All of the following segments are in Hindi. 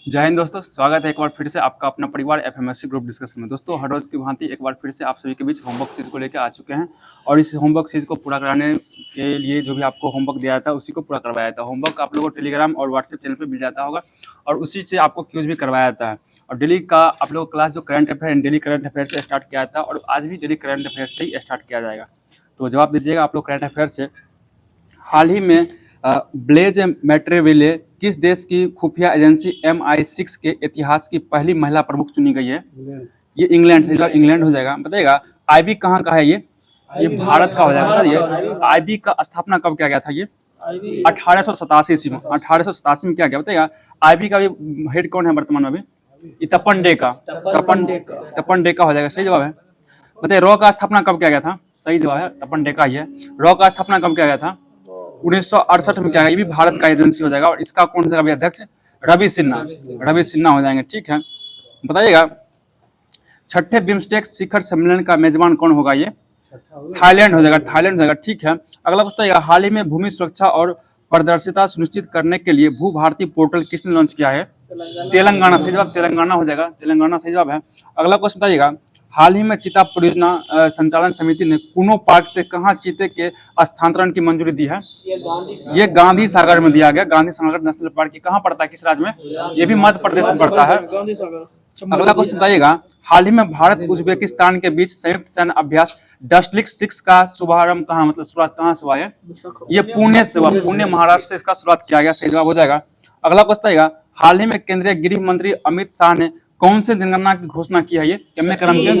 जय हिंद दोस्तों, स्वागत है एक बार फिर से आपका अपना परिवार एफएमएससी ग्रुप डिस्कशन में। दोस्तों, हर रोज़ की भांति एक बार फिर से आप सभी के बीच होमवर्क सीरीज को लेकर आ चुके हैं और इस होमवर्क सीरीज को पूरा कराने के लिए जो भी आपको होमवर्क दिया था उसी को पूरा करवाया था। होमवर्क आप लोगों को टेलीग्राम और व्हाट्सएप चैनल पर मिल जाता होगा और उसी से आपको क्यूज भी करवाया जाता है। और डेली का आप लोगों का क्लास जो current affair daily current affair से स्टार्ट किया था और आज भी डेली करंट अफेयर से ही स्टार्ट किया जाएगा। तो जवाब दीजिएगा आप लोग करंट अफेयर से। हाल ही में ब्लेज मैट्रेविले किस देश की खुफिया एजेंसी MI6 के इतिहास की पहली महिला प्रमुख चुनी गई है? ये इंग्लैंड से, इंग्लैंड हो जाएगा। बताइएगा आईबी कहाँ का है? ये भारत का हो जाएगा। बताइए आईबी का स्थापना कब किया गया था? ये 1887 ईस्वी में। 1887 में क्या गया बताइएगा। आईबी का भी हेड कौन है वर्तमान में? अभी तपन डेका। तपन डेका हो जाएगा, सही जवाब है। बताइए रॉ का स्थापना कब किया गया था? सही जवाब है, तपन डेका ही है। रॉ का स्थापना कब किया गया था? 1968 में क्या है? ये भी भारत का एजेंसी हो जाएगा और इसका कौन सा अध्यक्ष? रवि सिन्हा हो जाएंगे। ठीक है, बताइएगा छठे बिम्स्टेक शिखर सम्मेलन का मेजबान कौन होगा? ये थाईलैंड हो जाएगा। ठीक है, अगला क्वेश्चन है, हाल ही में भूमि सुरक्षा और पारदर्शिता सुनिश्चित करने के लिए भू भारती पोर्टल किसने लॉन्च किया है? तेलंगाना। सही जवाब, तेलंगाना हो जाएगा। तेलंगाना सही जवाब है। अगला क्वेश्चन बताइएगा, हाल ही में चीता परियोजना संचालन समिति ने कूनो पार्क से कहां चीते के स्थानांतरण की मंजूरी दी है? ये गांधी सागर में दिया गया। गांधी सागर नेशनल पार्क की कहां पड़ता है, किस राज्य में? ये भी मध्य प्रदेश में पड़ता है। अगला क्वेश्चन बताइएगा, हाल ही में भारत उज्बेकिस्तान के बीच संयुक्त सैन्य अभ्यास डस्टलिक 6 का शुभारंभ कहां, मतलब शुरुआत कहां से हुआ है? ये पुणे से हुआ। पुणे महाराष्ट्र से इसका शुरुआत किया गया। सही जवाब हो जाएगा। अगला क्वेश्चन बताइएगा, हाल ही में केंद्रीय गृह मंत्री अमित शाह ने कौन से जनगणना की घोषणा की है? ये कितने क्रम के? ये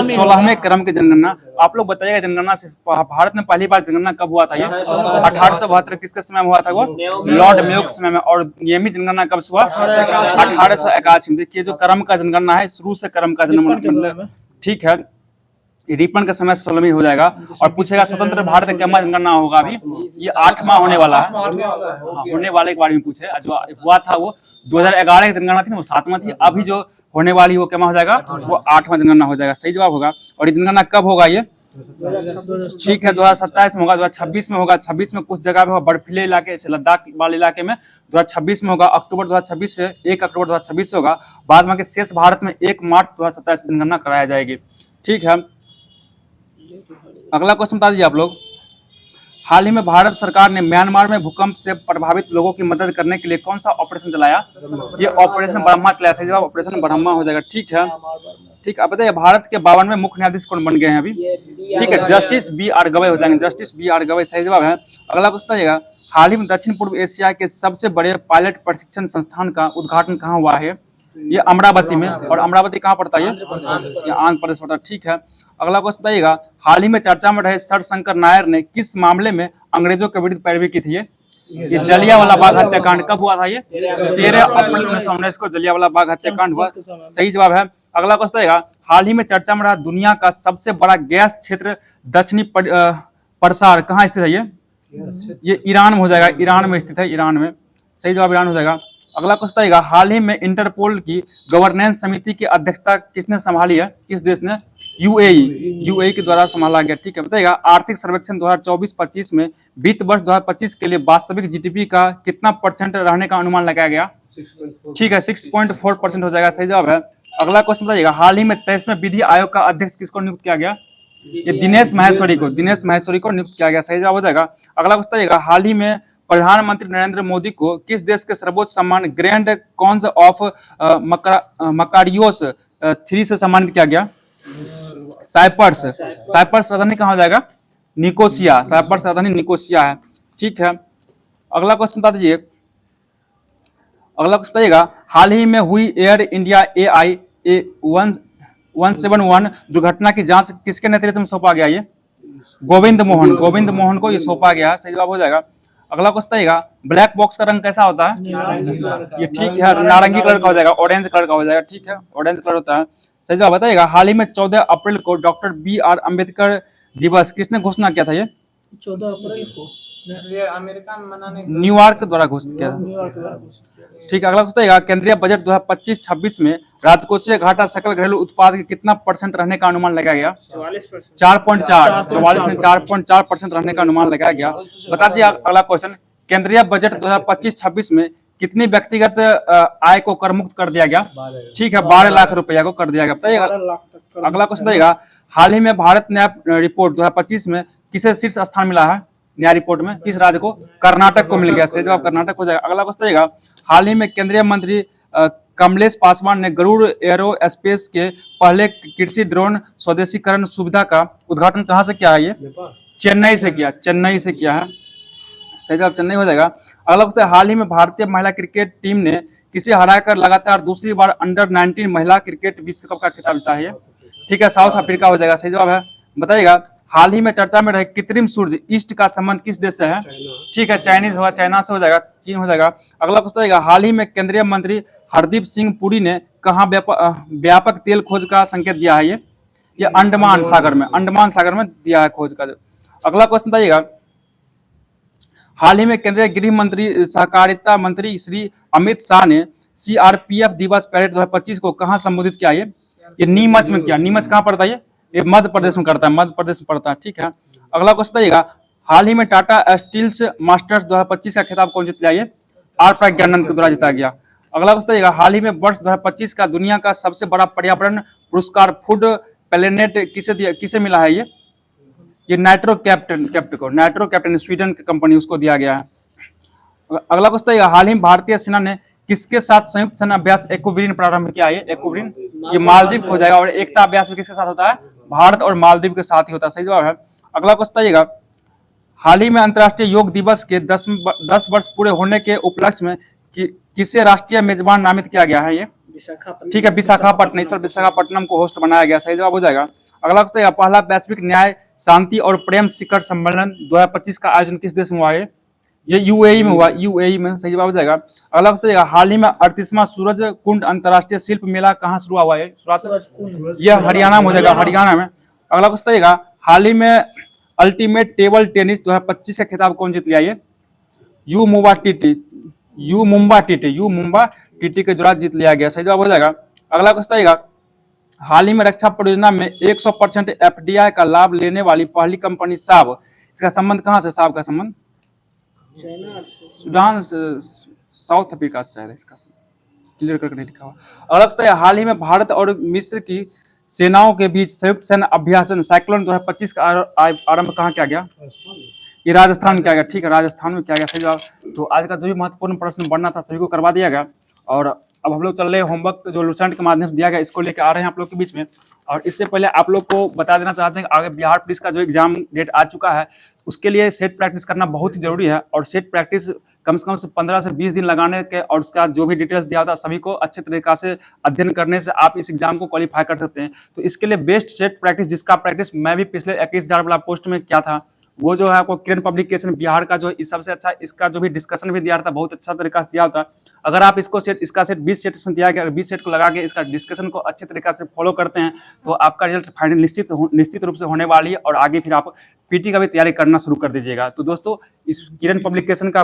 16वें क्रम के जनगणना। आप लोग बताइएगा जनगणना से भारत में पहली बार जनगणना कब हुआ था? ये 1872 किसके समय में हुआ था? वो लॉर्ड मेयो के समय में। और नियमित जनगणना कब से हुआ? 1881 में। देखिए जो क्रम का जनगणना है शुरू से क्रम का जनगणना, ठीक है, रिपन का समय 16वीं हो जाएगा। और पूछेगा स्वतंत्र भारत का जनगणना होगा? अभी ये 8वां होने वाला है। होने वाले के बारे में पूछे, जो हुआ था वो 2011 की जनगणना थी ना, वो 7वां थी। अभी जो होने वाली वो क्या हो जाएगा? वो 8वां जनगणना हो जाएगा। सही जवाब होगा। और ये जनगणना कब होगा? ये ठीक है 2027 में होगा, 2026 में होगा। 26 में कुछ जगह में बर्फीले इलाके, लद्दाख वाले इलाके में 2026 में होगा। अक्टूबर 2026 में 1 अक्टूबर 2026 से होगा। बाद में शेष भारत में 1 मार्च 2027 जनगणना कराया जाएगी। ठीक है, अगला क्वेश्चन बता दीजिए आप लोग, हाल ही में भारत सरकार ने म्यांमार में भूकंप से प्रभावित लोगों की मदद करने के लिए कौन सा ऑपरेशन चलाया? ये ऑपरेशन ब्रह्मा चलाया। सही जवाब ऑपरेशन ब्रह्मा हो जाएगा। ठीक है, ठीक है, बताइए भारत के 52वें मुख्य न्यायाधीश कौन बन गए हैं अभी? ठीक है, जस्टिस BR गवई हो जाएंगे। जस्टिस BR गवई सही जवाब है। अगला क्वेश्चन बताइएगा, हाल ही में दक्षिण पूर्व एशिया के सबसे बड़े पायलट प्रशिक्षण संस्थान का उद्घाटन कहाँ हुआ है? ये अमरावती में। और अमरावती कहाँ पड़ता है? ये आंध्र प्रदेश पड़ता है। ठीक है, अगला क्वेश्चन बताइएगा, हाल ही में चर्चा में रहे सर शंकर नायर ने किस मामले में अंग्रेजों के विरुद्ध पैरवी की थी? ये जलियांवाला बाग हत्याकांड कब हुआ था? ये 13 अप्रैल 1919 को जलियांवाला बाग हत्याकांड हुआ। सही जवाब है। अगला क्वेश्चन बताइएगा, हाल ही में चर्चा में रहा दुनिया का सबसे बड़ा गैस क्षेत्र दक्षिणी प्रसार कहाँ स्थित है? ये ईरान में हो जाएगा। ईरान में स्थित है, ईरान में। सही जवाब ईरान हो जाएगा। अगला क्वेश्चन आएगा, हाल ही में इंटरपोल की गवर्नेंस समिति की अध्यक्षता किसने संभाली है? किस देश ने? यूएई के द्वारा संभाला गया। ठीक है, बताइएगा आर्थिक सर्वेक्षण 2024-25 में वित्त वर्ष 2025 के लिए वास्तविक जीडीपी का कितना % रहने का अनुमान लगाया गया? ठीक है, 6.4% हो जाएगा। सही जवाब है। अगला क्वेश्चन बताइएगा, हाल ही में 23वें विधि आयोग का अध्यक्ष किसको नियुक्त किया गया? ये दिनेश माहेश्वरी को नियुक्त किया गया। सही जवाब हो जाएगा। अगला क्वेश्चन बताइएगा, हाल ही में प्रधानमंत्री नरेंद्र मोदी को किस देश के सर्वोच्च सम्मान ग्रैंड कॉन्स ऑफ मकारियोस 3 से सम्मानित किया गया? साइप्रस राजधानी कहाँ हो जाएगा? निकोसिया। साइप्रस राजधानी निकोसिया है। ठीक है, अगला क्वेश्चन बता दीजिए, अगला क्वेश्चन बताइएगा, हाल ही में हुई एयर इंडिया AI 171 दुर्घटना की जांच किसके नेतृत्व में सौंपा गया? ये गोविंद मोहन को ये सौंपा गया। सही जवाब हो जाएगा। अगला क्वेश्चन बताइएगा, ब्लैक बॉक्स का रंग कैसा होता है? ये ठीक है, नारंगी कलर का हो जाएगा, ऑरेंज कलर का हो जाएगा। ठीक है, ऑरेंज कलर होता है। सही जवाब बताइएगा, हाल ही में 14 अप्रैल को डॉक्टर BR अम्बेडकर दिवस किसने घोषणा किया था? ये 14 अप्रैल को अमेरिका में मनाने न्यूयॉर्क द्वारा घोषित किया था। ठीक है, अगला बताइएगा, केंद्रीय बजट 2025-26 में राजकोषीय घाटा सकल घरेलू उत्पाद के कितना % रहने का अनुमान लगाया गया? 4.4% रहने का अनुमान लगाया गया। बता दीजिए अगला क्वेश्चन, केंद्रीय बजट 2025-26 में कितनी व्यक्तिगत आय को कर मुक्त कर दिया गया? ठीक है, 12 लाख रुपया को कर दिया गया। बताइएगा। अगला क्वेश्चन बताइएगा, हाल ही में भारत न्याय रिपोर्ट 2025 में किसे शीर्ष स्थान मिला है? न्याय रिपोर्ट में किस राज्य को? कर्नाटक को मिल गया। सही जवाब कर्नाटक हो जाएगा। अगला क्वेश्चन बताइएगा, हाल ही में केंद्रीय मंत्री कमलेश पासवान ने गरुड़ एरोस्पेस के पहले कृषि ड्रोन स्वदेशीकरण सुविधा का उद्घाटन कहां से किया है? ये चेन्नई से किया। चेन्नई से किया है। सही जवाब चेन्नई हो जाएगा। अगला क्वेश्चन है, हाल ही में भारतीय महिला क्रिकेट टीम ने किसे हराकर लगातार दूसरी बार अंडर 19 महिला क्रिकेट विश्व कप का खिताब जीता है? ठीक है, साउथ अफ्रीका हो जाएगा। सही जवाब है। बताइएगा, हाल ही में चर्चा में रहे कृत्रिम सूर्य ईस्ट का संबंध किस देश से है? ठीक है, चाइनीज होगा, चाइना से हो जाएगा, चीन हो जाएगा। अगला क्वेश्चन रहेगा, हाल ही में केंद्रीय मंत्री हरदीप सिंह पुरी ने कहाँ व्यापक तेल खोज का संकेत दिया है? ये अंडमान सागर में, अंडमान सागर में दिया है खोज का। अगला क्वेश्चन बताइएगा, हाल ही में केंद्रीय गृह मंत्री सहकारिता मंत्री श्री अमित शाह ने सीआरपीएफ दिवस परेड 2025 को कहां संबोधित किया? ये नीमच में किया। नीमच कहां पड़ता है? ये मध्य प्रदेश में करता है, मध्य प्रदेश में पड़ता है। ठीक है। अगला क्वेश्चन बताइएगा, हाल ही में टाटा स्टील्स मास्टर्स 2025 का खिताब कौन जीत लिया? आर प्रज्ञानंद के द्वारा जीता गया। अगला क्वेश्चन बताइएगा, हाल ही में वर्ष 2025 का दुनिया का सबसे बड़ा पर्यावरण पुरस्कार फूड प्लेनेट किसे मिला है? ये नाइट्रो कैप्टन स्वीडन की कंपनी, उसको दिया गया है। अगला क्वेश्चन है, हाल ही में भारतीय सेना ने किसके साथ संयुक्त सेना अभ्यास एक्विरिन प्रारंभ किया है? एक्विरिन ये मालदीव हो जाएगा। और एकता अभ्यास में किसके साथ होता है? भारत और मालदीव के साथ ही होता है। सही जवाब है। अगला क्वेश्चन बताइएगा, हाल ही में अंतर्राष्ट्रीय योग दिवस के 10 वर्ष पूरे होने के उपलक्ष्य में किसे राष्ट्रीय मेजबान नामित किया गया है? ये ठीक है, विशाखापट्टनम को होस्ट बनाया गया। सही जवाब हो जाएगा। अगला क्वेश्चन है, पहला वैश्विक न्याय शांति और प्रेम शिखर सम्मेलन 2025 का आयोजन किस देश में हुआ है? ये यूएई में हुआ। यूएई में। सही जवाब हो जाएगा। अगला क्वेश्चन है, हाल ही में 38वां सूरज कुंड अंतर्राष्ट्रीय शिल्प मेला कहाँ शुरू हुआ है? यह हरियाणा में हो जाएगा, हरियाणा में। अगला क्वेश्चन है, हाल ही में अल्टीमेट टेबल टेनिस 2025 का खिताब कौन जीत लिया? ये यू मुंबा टीटी के द्वारा जीत लिया गया। सही जवाब हो जाएगा। अगला क्वेश्चन है, हाल ही में रक्षा परियोजना में 100% एफडीआई का लाभ लेने वाली पहली कंपनी साब, इसका संबंध कहां से? साब का संबंध सूडान, साउथ अफ्रीका से है। इसका क्लियर करके नहीं लिखा हुआ। अगला क्वेश्चन है, हाल ही में भारत और मिस्र की सेनाओं के बीच संयुक्त सैन्य अभ्यास साइक्लोन 2025 का आरंभ कहाँ किया गया? ये राजस्थान किया गया। ठीक है, राजस्थान में किया गया। सही जवाब। तो आज का जो भी महत्वपूर्ण प्रश्न बनना था सभी को करवा दिया गया। और अब हम लोग चल रहे हैं होमवर्क जो लुसेंट के माध्यम से दिया गया, इसको लेकर आ रहे हैं आप लोग के बीच में। और इससे पहले आप लोग को बता देना चाहते हैं कि आगे बिहार पुलिस का जो एग्जाम डेट आ चुका है, उसके लिए सेट प्रैक्टिस करना बहुत ही जरूरी है। और सेट प्रैक्टिस कम से 15 से 20 दिन लगाने के, और उसका जो भी डिटेल्स दिया होता है सभी को अच्छे तरीका से अध्ययन करने से आप इस एग्जाम को क्वालिफाई कर सकते हैं। तो इसके लिए बेस्ट सेट प्रैक्टिस, जिसका प्रैक्टिस मैं भी पिछले 21,000 वाला पोस्ट में किया था, वो जो है आपको किरण पब्लिकेशन बिहार का जो इस सबसे अच्छा, इसका जो भी डिस्कशन भी दिया था बहुत अच्छा तरीका से दिया होता। अगर आप इसको इसका सेट 20 सेट इसमें दिया गया, 20 सेट को लगा के इसका डिस्कशन को अच्छे तरीका से फॉलो करते हैं तो आपका रिजल्ट फाइनल निश्चित रूप से होने वाली है। और आगे फिर आप पीटी का भी तैयारी करना शुरू कर दीजिएगा। तो दोस्तों, इस किरण पब्लिकेशन का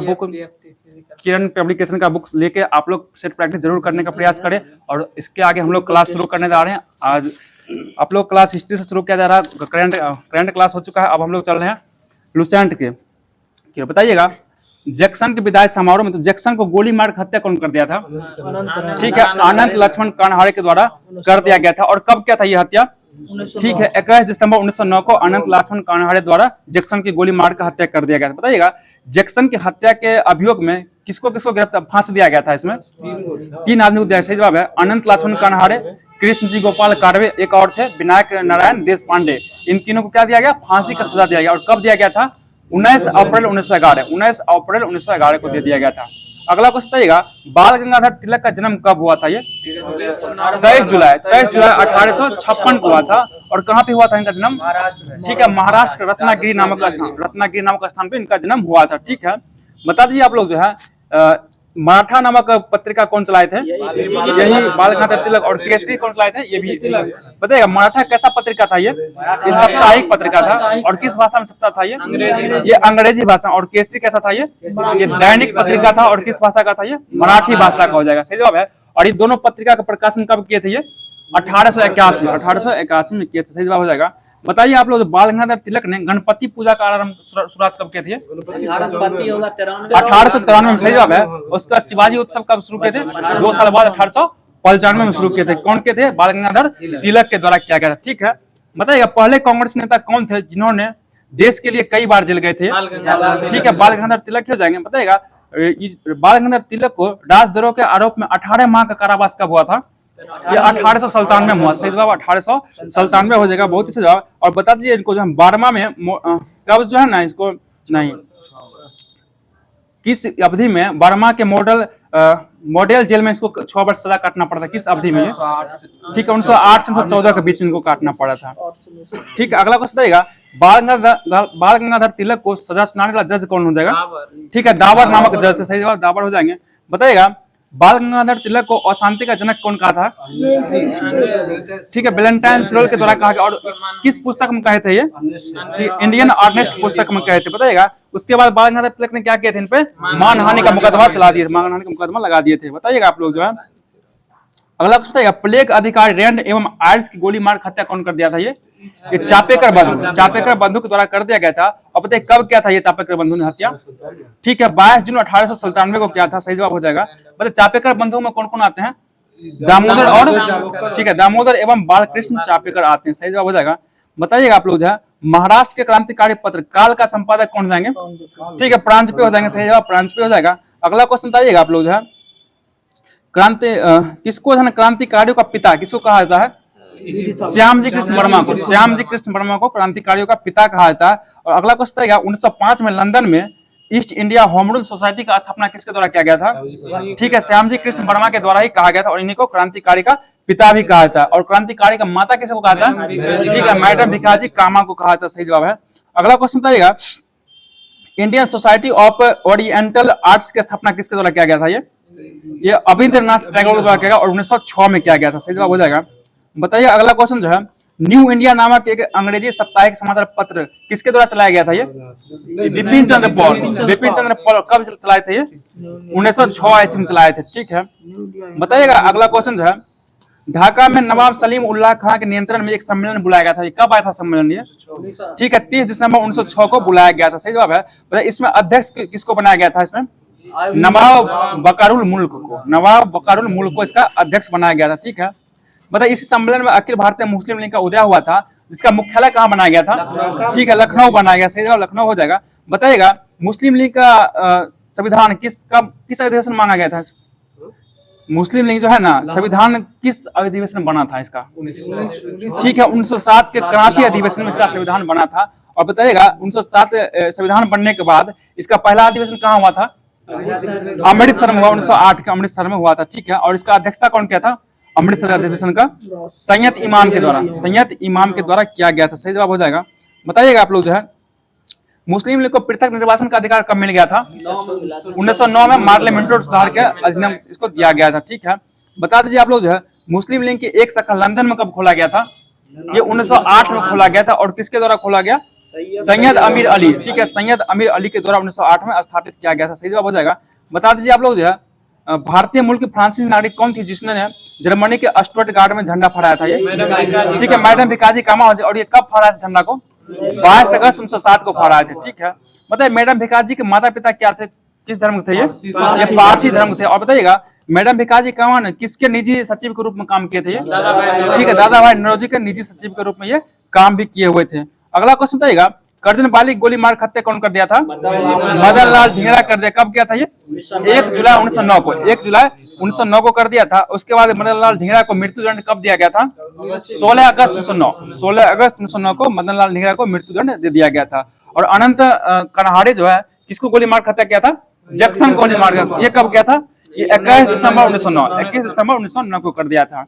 बुक लेके आप लोग सेट प्रैक्टिस जरूर करने का प्रयास करें। और इसके आगे हम लोग क्लास शुरू करने जा रहे हैं। आज आप लोग क्लास हिस्ट्री से शुरू किया जा रहा है, करंट क्लास हो चुका है। अब हम लोग चल रहे हैं लुसेंट के। बताइएगा, जैक्सन के विदाई समारोह में तो जैक्सन को गोली मार हत्या कौन कर दिया था? ठीक है, अनंत लक्ष्मण कर्णहारे के द्वारा कर दिया गया था। और कब क्या था ये हत्या? ठीक है, 21 दिसंबर 1909 को अनंत लक्ष्मण कर्णहारे द्वारा जैक्सन की गोली मार कर हत्या कर दिया गया था। बताइएगा, जैक्सन की हत्या के अभियोग में किसको गिरफ्तार फांसी दिया गया था? इसमें 3 आदमी को दिया। सही जवाब है, अनंत लक्ष्मण कर्णहारे, कृष्ण जी गोपाल कार्वे, एक और थे विनायक नारायण देश पांडे। इन तीनों को क्या दिया गया? फांसी का सजा दिया गया। और कब दिया गया था? 19 अप्रैल 1911 को दे दिया गया था। अगला क्वेश्चन बताइएगा, बाल गंगाधर तिलक का जन्म कब हुआ था? ये 23 जुलाई 1856 को हुआ था। और कहाँ पे हुआ था इनका जन्म? ठीक है, महाराष्ट्र रत्नागिरी नामक स्थान पे इनका जन्म हुआ था। ठीक है, बता दीजिए आप लोग जो है मराठा नामक पत्रिका कौन चलाए थे? यही बाल गंगाधर तिलक। और केसरी कौन चलाए थे? ये भी बताइएगा। मराठा कैसा पत्रिका था? ये साप्ताहिक पत्रिका था। और किस भाषा में छपता था? ये अंग्रेजी भाषा। और केसरी कैसा था? ये दैनिक पत्रिका था। और किस भाषा का था? ये मराठी भाषा का हो जाएगा। सही जवाब है। और ये दोनों पत्रिका का प्रकाशन कब किए थे? ये 1881 में किए थे। सही जवाब हो जाएगा। बताइए आप लोग, बाल गंगाधर तिलक ने गणपति पूजा का आरंभ शुरुआत कब किए थे? 1893 में, सही जवाब है। उसका शिवाजी उत्सव कब शुरू किए थे? 2 साल बाद 1895 में शुरू किए थे। कौन के थे? बाल गंगाधर तिलक के द्वारा किया गया था। ठीक है, बताइएगा पहले कांग्रेस नेता कौन थे जिन्होंने देश के लिए कई बार जेल गए थे? ठीक है, बाल गंगाधर तिलक हो जाएंगे। बताइएगा बाल गंगाधर तिलक को राजद्रोह के आरोप में 18 माह का कारावास कब हुआ था? ये 1897 में हुआ। सही जवाब 1897 हो जाएगा। बहुत ही सही जवाब। और बता दीजिए इनको जो हम बारमा में कब जो है ना, इसको नहीं, किस अवधि में बर्मा के मॉडल जेल में इसको 6 वर्ष सजा काटना पड़ा था? किस अवधि में? ठीक है, 1908 से 1914 के बीच में इनको काटना पड़ा था। ठीक है, अगला क्वेश्चन बताइएगा, बाल गंगाधर तिलक को सजा सुनाने वाला जज कौन हो जाएगा? ठीक है, दावर नामक जज थे। सही जवाब दावर हो जाएंगे। बताइएगा बाल गंगाधर तिलक को अशांति का जनक कौन कहा था? ठीक है, वैलेंटाइन रोल के द्वारा कहा गया। और किस पुस्तक में कहे थे ये? इंडियन ऑनेस्ट पुस्तक में कहे थे। बताइएगा उसके बाद बाल गंगाधर तिलक ने क्या किया थे? इन पे मानहानि का मुकदमा चला दिए थे, मानहानि का मुकदमा लगा दिए थे। बताइएगा आप लोग जो है। अगला क्वेश्चन बताइएगा, प्लेग अधिकारी रैंड एवं आयर्स की गोली मार हत्या कौन कर दिया था? ये चापेकर बंधु के द्वारा कर दिया गया था। और बताइए कब क्या था ये चापेकर बंधु ने हत्या? ठीक है, 22 जून 1897 को क्या था? सही जवाब हो जाएगा। बताइए चापेकर बंधु में कौन कौन आते हैं? दामोदर और, ठीक है, दामोदर एवं बालकृष्ण चापेकर आते हैं। सही जवाब हो जाएगा। बताइएगा आप लोग जो है, महाराष्ट्र के क्रांतिकारी पत्र काल का संपादक कौन जाएंगे? ठीक है, प्रांजपे हो जाएंगे। सही जवाब प्रांजपे हो जाएगा। अगला क्वेश्चन बताइएगा आप लोग जो है, किसको है ना क्रांतिकारियों का पिता किसको कहा जाता है? श्यामजी कृष्ण वर्मा को क्रांतिकारियों का पिता कहा जाता है। और अगला क्वेश्चन बताइएगा, 1905 में लंदन में east India home rule society का स्थापना किसके द्वारा किया गया था? ठीक है, श्यामजी कृष्ण वर्मा के द्वारा ही कहा गया था। और इन्हीं को क्रांतिकारी का पिता भी कहा जाता है। और क्रांतिकारी का माता किसको कहा था? ठीक है, मैडम भिखाजी कामा को कहा था। सही जवाब है। अगला क्वेश्चन बताइएगा, Indian society of oriental arts की स्थापना किसके द्वारा किया गया था? ये रविंद्रनाथ टैगोर द्वारा किया गया और 1906 में किया गया था। सही जवाब हो जाएगा। बताइए अगला क्वेश्चन जो है, न्यू इंडिया नामक एक अंग्रेजी साप्ताहिक समाचार पत्र किसके द्वारा चलाया गया था? ये बिपिन चंद्र पॉल कब चलाए थे? ये 1906 ईस्वी में चलाए थे। ठीक है, बताइएगा अगला क्वेश्चन जो है, ढाका में नवाब सलीम उल्लाह खां के नियंत्रण में एक सम्मेलन बुलाया गया था। ये कब आया था सम्मेलन? ये ठीक है, 30 दिसंबर 1906 को बुलाया गया था। सही जवाब है। बताइए इसमें अध्यक्ष किसको बनाया गया था? इसमें नवाब बकारुल मुल्क को इसका अध्यक्ष बनाया गया था। ठीक है, बताइए इसी सम्मेलन में अखिल भारतीय मुस्लिम लीग का उदय हुआ था, जिसका मुख्यालय कहाँ बनाया गया था? ठीक है, लखनऊ बनाया गया। सही जवाब लखनऊ हो जाएगा। बताइएगा मुस्लिम लीग का संविधान किस अधिवेशन मांगा गया था? मुस्लिम लीग जो है ना, संविधान किस अधिवेशन बना था इसका? ठीक है, 1907 के कराची अधिवेशन में इसका संविधान बना था। और बताइएगा 1907 संविधान बनने के बाद इसका पहला अधिवेशन कहाँ हुआ था? अमृतसर में हुआ। 1908 के अमृतसर में हुआ था। ठीक है, और इसका अध्यक्षता कौन किया था? अमृतसर अधिवेशन का सैयद इमाम के द्वारा किया गया था। सही जवाब हो जाएगा। बताइएगा आप लोग जो है, मुस्लिम लीग को पृथक निर्वाचन का अधिकार कब मिल गया था? 1909 में पार्लियामेंट्री सुधार के अधिनियम इसको दिया गया था। ठीक है, बता दीजिए आप लोग जो है, मुस्लिम लीग की एक शाखा लंदन में कब खोला गया था? ये 1908 में खोला गया था। और किसके द्वारा खोला गया? सैयद अमीर अली। ठीक है, सैयद अमीर अली के द्वारा 1908 में स्थापित किया गया था। सही जवाब हो जाएगा। बता दीजिए आप लोग जो है, भारतीय मूल की फ्रांसीसी नागरिक कौन थी जिसने जर्मनी के स्टुअर्ट गार्ड में झंडा फहराया था? ये ठीक है, मैडम भिखाजी कामा। और ये कब फहराया था झंडा को? 22 अगस्त 1907 को फहराए थे। ठीक है, बताइए मैडम भिखाजी के माता पिता क्या थे? किस धर्म के थे? ये पारसी धर्म थे। और बताइएगा मैडम भिखाजी कामा ने किसके निजी सचिव के रूप में काम किए थे? ठीक है, दादा भाई नौरोजी के निजी सचिव के रूप में ये काम भी किए हुए थे। अगला क्वेश्चन बताइएगा, करजन वाली गोली मार हत्या कौन कर दिया था? मदन लाल ढींगरा कर दिया। कब किया था ये? 1 जुलाई 1909 को। 1 जुलाई 1909 को कर दिया था। उसके बाद मदन लाल ढींगरा को मृत्युदंड कब दिया गया था? 16 अगस्त 1909 को मदन लाल ढींगरा को मृत्युदंड दे दिया गया था। और अनंत कन्हाड़ी जो है किसको गोली मार हत्या किया था? जैक्सन गोली मार। ये कब किया था? ये 21 दिसंबर 1909 को कर दिया था।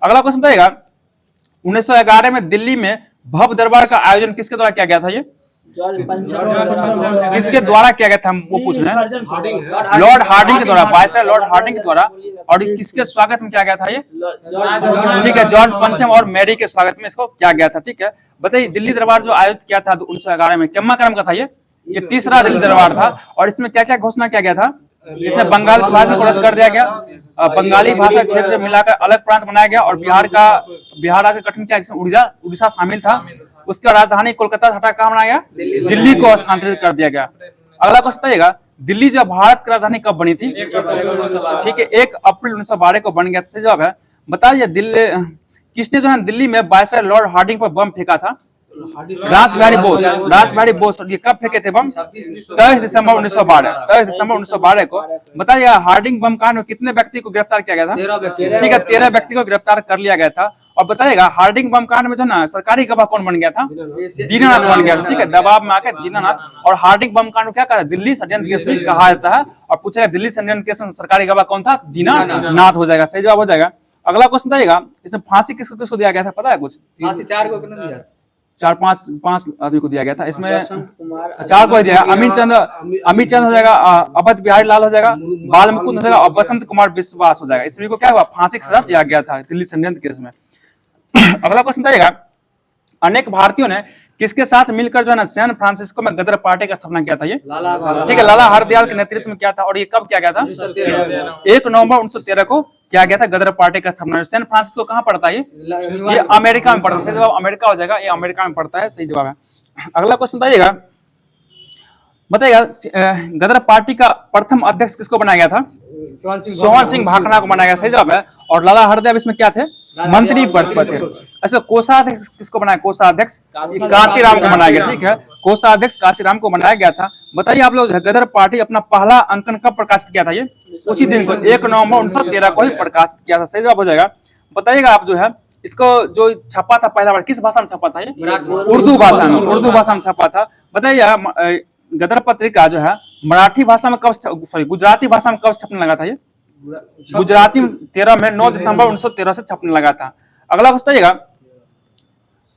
अगला क्वेश्चन बताइएगा, 1911 में दिल्ली में भव्य दरबार का आयोजन किसके द्वारा किया गया था? ये किसके द्वारा किया गया था वो पूछ रहे हैं। लॉर्ड हार्डिंग के द्वारा, वायसराय लॉर्ड हार्डिंग के द्वारा। और किसके स्वागत में किया गया था ये? ठीक है, जॉर्ज पंचम और मैरी के स्वागत में इसको किया गया था। ठीक है, बताइए दिल्ली दरबार जो आयोजित किया था 1911 में कितना क्रम का था? ये तीसरा दिल्ली दरबार था। और इसमें क्या क्या घोषणा किया गया था? इसे बंगाल की भाषा को रद्द कर दिया गया, बंगाली भाषा क्षेत्र मिलाकर अलग प्रांत बनाया गया और बिहार राज्य गठन किया जिसमें उड़ीसा शामिल था। उसका राजधानी कोलकाता से हटा कहाँ बनाया गया, दिल्ली को स्थानांतरित कर दिया गया। अगला क्वेश्चन आएगा, दिल्ली जो भारत की राजधानी कब बनी थी? ठीक है, 1 अप्रैल 1912 को बन गया। सही जवाब है। बताइए दिल्ली किसने जो है दिल्ली में वायसराय लॉर्ड हार्डिंग पर बम फेंका था? रासबिहारी बोस। रासबिहारी बोस ये कब फेंके थे बम? 23 दिसंबर 1912। 23 दिसंबर 1912 को। बताइए हार्डिंग बम कांड में कितने व्यक्ति को गिरफ्तार किया गया था? ठीक है, 13 व्यक्ति को गिरफ्तार कर लिया गया था। और बताइएगा हार्डिंग बम कांड में जो ना सरकारी गवाह कौन बन गया था? दीनानाथ बन गया था। ठीक है, दबाव में आकर दीनानाथ। और हार्डिंग बम कांड क्या कहा, दिल्ली षड्यंत्र केस भी कहा जाता है। और पूछेगा दिल्ली षड्यंत्र केस में सरकारी गवाह कौन था? दीनानाथ हो जाएगा। सही जवाब हो जाएगा। अगला क्वेश्चन बताइएगा, इसमें फांसी किसको किसको दिया गया था पता है कुछ? फांसी 4 को कितने दिया? 4-5 आदमी को दिया गया था। इसमें 4 को दिया, अमित चंद्र हो जाएगा, अवध बिहारी लाल हो जाएगा, बाल मुकुंद हो जाएगा और बसंत कुमार विश्वास हो जाएगा। इस सभी को क्या हुआ, फांसी की सजा दिया गया था दिल्ली षड्यंत्र केस में। अगला क्वेश्चन बताइएगा, अनेक भारतीयों ने किसके साथ मिलकर जो है ना सैन फ्रांसिस्को में गदर पार्टी का स्थापना किया था? ये ठीक है, लाला हरदयाल के नेतृत्व में किया था। और ये कब किया गया था? 1 नवंबर 1913 को किया गया था गदर पार्टी का स्थापना। सैन फ्रांसिस्को कहाँ पड़ता है? ये अमेरिका में पड़ता है। सही जवाब अमेरिका हो जाएगा, ये अमेरिका में पड़ता है। सही जवाब है। अगला क्वेश्चन बताइएगा गदर पार्टी का प्रथम अध्यक्ष किसको बनाया गया था? सोहन सिंह भाखड़ा को बनाया गया। सही जवाब है। और लाला हरदयाल इसमें क्या थे? मंत्री पद पर थे। अच्छा, कोषाध्यक्ष किसको बनाया? कोषाध्यक्ष काशीराम को बनाया गया। ठीक है, कोषाध्यक्ष काशीराम को बनाया गया था। बताइए आप लोग, गदर पार्टी अपना पहला अंकन कब प्रकाशित किया था? ये उसी दिन को 1 नवंबर 1913 को ही प्रकाशित किया था। सही जवाब हो जाएगा। बताइएगा आप जो है इसको जो छपा था पहला बार किस भाषा में छपा था? ये उर्दू भाषा में। उर्दू भाषा में छपा था। बताइए गदर पत्रिका जो है मराठी भाषा में कब, सॉरी गुजराती भाषा में कब छपने लगा था? ये गुजराती 13 में 9 दिसंबर 1913 से छपने लगा था। अगला बताइएगा,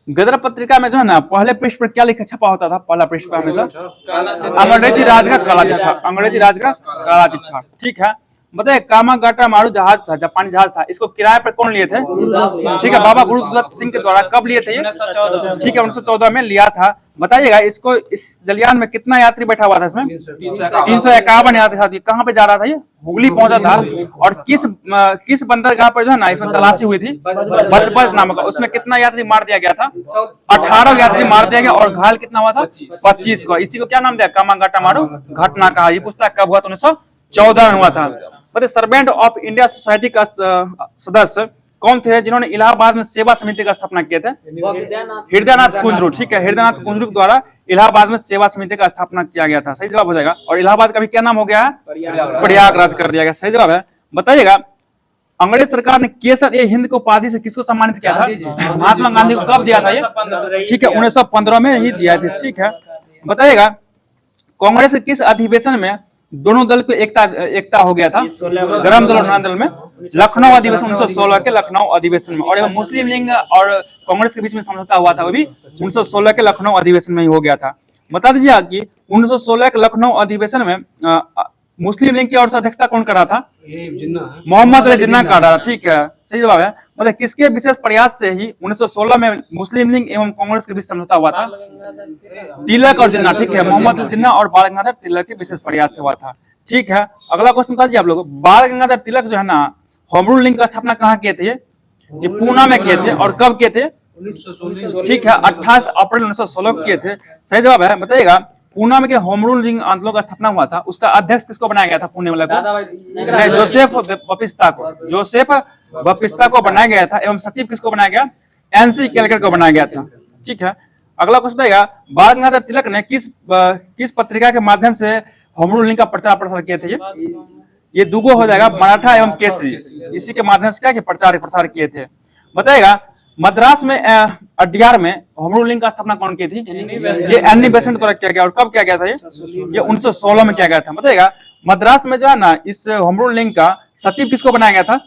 गदर पत्रिका में जो है ना पहले पृष्ठ पर क्या लिखा छपा होता था? पहला पृष्ठ पर हमेशा अंग्रेजी राज का काला चिट्ठा। अंग्रेजी राज का काला चिट्ठा। ठीक है, बताइए कामागाटा मारू जहाज था, जापानी जहाज था, इसको किराए पर कौन लिए थे? ठीक है, बाबा गुरुदत्त सिंह के द्वारा कब लिए थे? ठीक है, 1914 में लिया था। बताइएगा इसको, इस जलयान में कितना यात्री बैठा हुआ था? इसमें 351 यात्री था। कहाँ पे जा रहा था? ये हुगली पहुंचा था। और किस बंदरगाह पर जो है ना इसमें तलाशी हुई थी? बचबज नामक। उसमें कितना यात्री मार दिया गया था? 18 यात्री मार दिया गया। और घायल कितना हुआ था? 25 को। इसी को क्या नाम दिया? कामागाटा मारू घटना कहा। ये पुस्तक कब हुआ था? 1914 में हुआ था। बताइए सर्वेंट ऑफ इंडिया सोसाइटी का सदस्य कौन थे जिन्होंने इलाहाबाद में सेवा समिति का स्थापना किए थे? हृदयनाथ कुंजरू। ठीक है, हृदयनाथ कुंजरू द्वारा इलाहाबाद में सेवा समिति का स्थापना किया गया था। सही जवाब हो जाएगा। और इलाहाबाद का भी क्या नाम हो गया है? प्रयागराज कर दिया गया। सही जवाब है। बताइएगा अंग्रेज सरकार ने केसर ए हिंद को उपाधि से किसको सम्मानित किया था? महात्मा गांधी को कब दिया था? ये ठीक है 1915 में ही दिया था। ठीक है, बताइएगा कांग्रेस के किस अधिवेशन में दोनों दल को एकता हो गया था? गरम दल और नरम दल में लखनऊ अधिवेशन 1916 के लखनऊ अधिवेशन में। और मुस्लिम लीग और कांग्रेस के बीच में समझौता हुआ था, वो भी 1916 के लखनऊ अधिवेशन में ही हो गया था। बता दीजिए कि 1916 के लखनऊ अधिवेशन में मुस्लिम लीग की ओर से अध्यक्षता कौन कर रहा था? मोहम्मद अली जिन्ना कर रहा था। ठीक है, सही जवाब है। मतलब किसके विशेष प्रयास से ही 1916 में मुस्लिम लीग एवं कांग्रेस के बीच समझौता हुआ था? तिलक और जिन्ना। ठीक है, मोहम्मद अली जिन्ना और बाल गंगाधर तिलक के विशेष प्रयास से हुआ था। ठीक है, अगला क्वेश्चन बताइए आप लोग, बाल गंगाधर तिलक जो है ना होम रूल लीग का स्थापना कहाँ किए थे? ये पूना में किए थे। और कब किए थे? ठीक है, 28 अप्रैल 1916 को किए थे। सही जवाब है। बताइएगा पूना में के होम रूल लीग आंदोलन का स्थापना हुआ था, उसका अध्यक्ष किसको बनाया गया था? पुणे वाला को जोसेफ बपिस्ता को। जोसेफ बपिस्ता को बनाया गया था। एवं सचिव किसको बनाया गया? एनसी केलकर को बनाया गया था। ठीक है, अगला क्वेश्चन आएगा, बाल गंगाधर तिलक ने किस पत्रिका के माध्यम से होम रूल लीग का प्रचार प्रसार किए थे? ये दुगो हो जाएगा, मराठा एवं केसरी। इसी के माध्यम से क्या प्रचार प्रसार किए थे? बताएगा मद्रास में अड्यार में होम रूल लीग का स्थापना कौन की थी? ये एनी बेसेंट द्वारा किया गया। और कब किया गया था? ये 1916 में किया गया था। बताइएगा मद्रास में जो है ना इस होम रूल लीग का सचिव किसको बनाया गया था?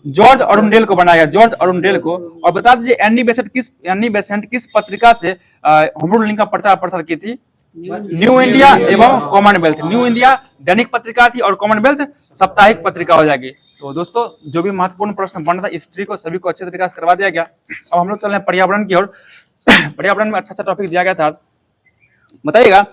जॉर्ज अरुणडेल को बनाया गया, जॉर्ज अरुणडेल को। और बता दीजिए एनी बेसेंट किस पत्रिका से होम रूल लीग का प्रचार प्रसार की थी? न्यू इंडिया एवं कॉमनवेल्थ। न्यू इंडिया दैनिक पत्रिका थी और कॉमनवेल्थ साप्ताहिक पत्रिका हो जाएगी। तो दोस्तों जो भी महत्वपूर्ण प्रश्न बन रहा था हिस्ट्री को सभी को अच्छे तरीके से करवा दिया गया। अब हम लोग चल रहे हैं पर्यावरण की ओर। पर्यावरण में अच्छा टॉपिक दिया गया था आज। बताइएगा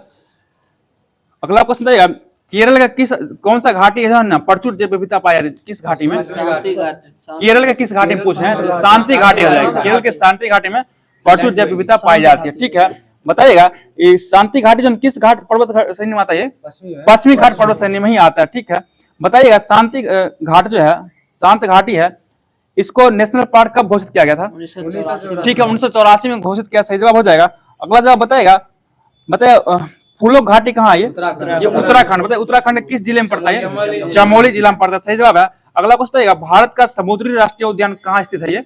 अगला क्वेश्चन बताइएगा, केरल का कौन सा घाटी है ना प्रचुर जैव विविधता पाया जाती है? किस घाटी में? केरल के किस घाटी में पूछे हैं? शांति घाटी हो जाएगी। केरल के शांति घाटी में प्रचुर जैव विविधता पाई जाती है। ठीक है, बताइएगा ये शांति घाटी जो किस घाट पर्वत श्रेणी में आता है? पश्चिमी घाट पर्वत श्रेणी में ही आता है। ठीक है, बताइएगा शांति घाट जो है, शांत घाटी है, इसको नेशनल पार्क कब घोषित किया गया था? 1984। ठीक है, 1984 में घोषित किया। सही जवाब हो जाएगा। अगला जवाब बताइएगा, फूलों घाटी कहाँ है? ये उत्तराखंड। बताइए उत्तराखंड किस जिले में पड़ता है? चमोली जिला में पड़ता है। सही जवाब है। अगला क्वेश्चन बताइएगा, भारत का समुद्री राष्ट्रीय उद्यान कहाँ स्थित है? ये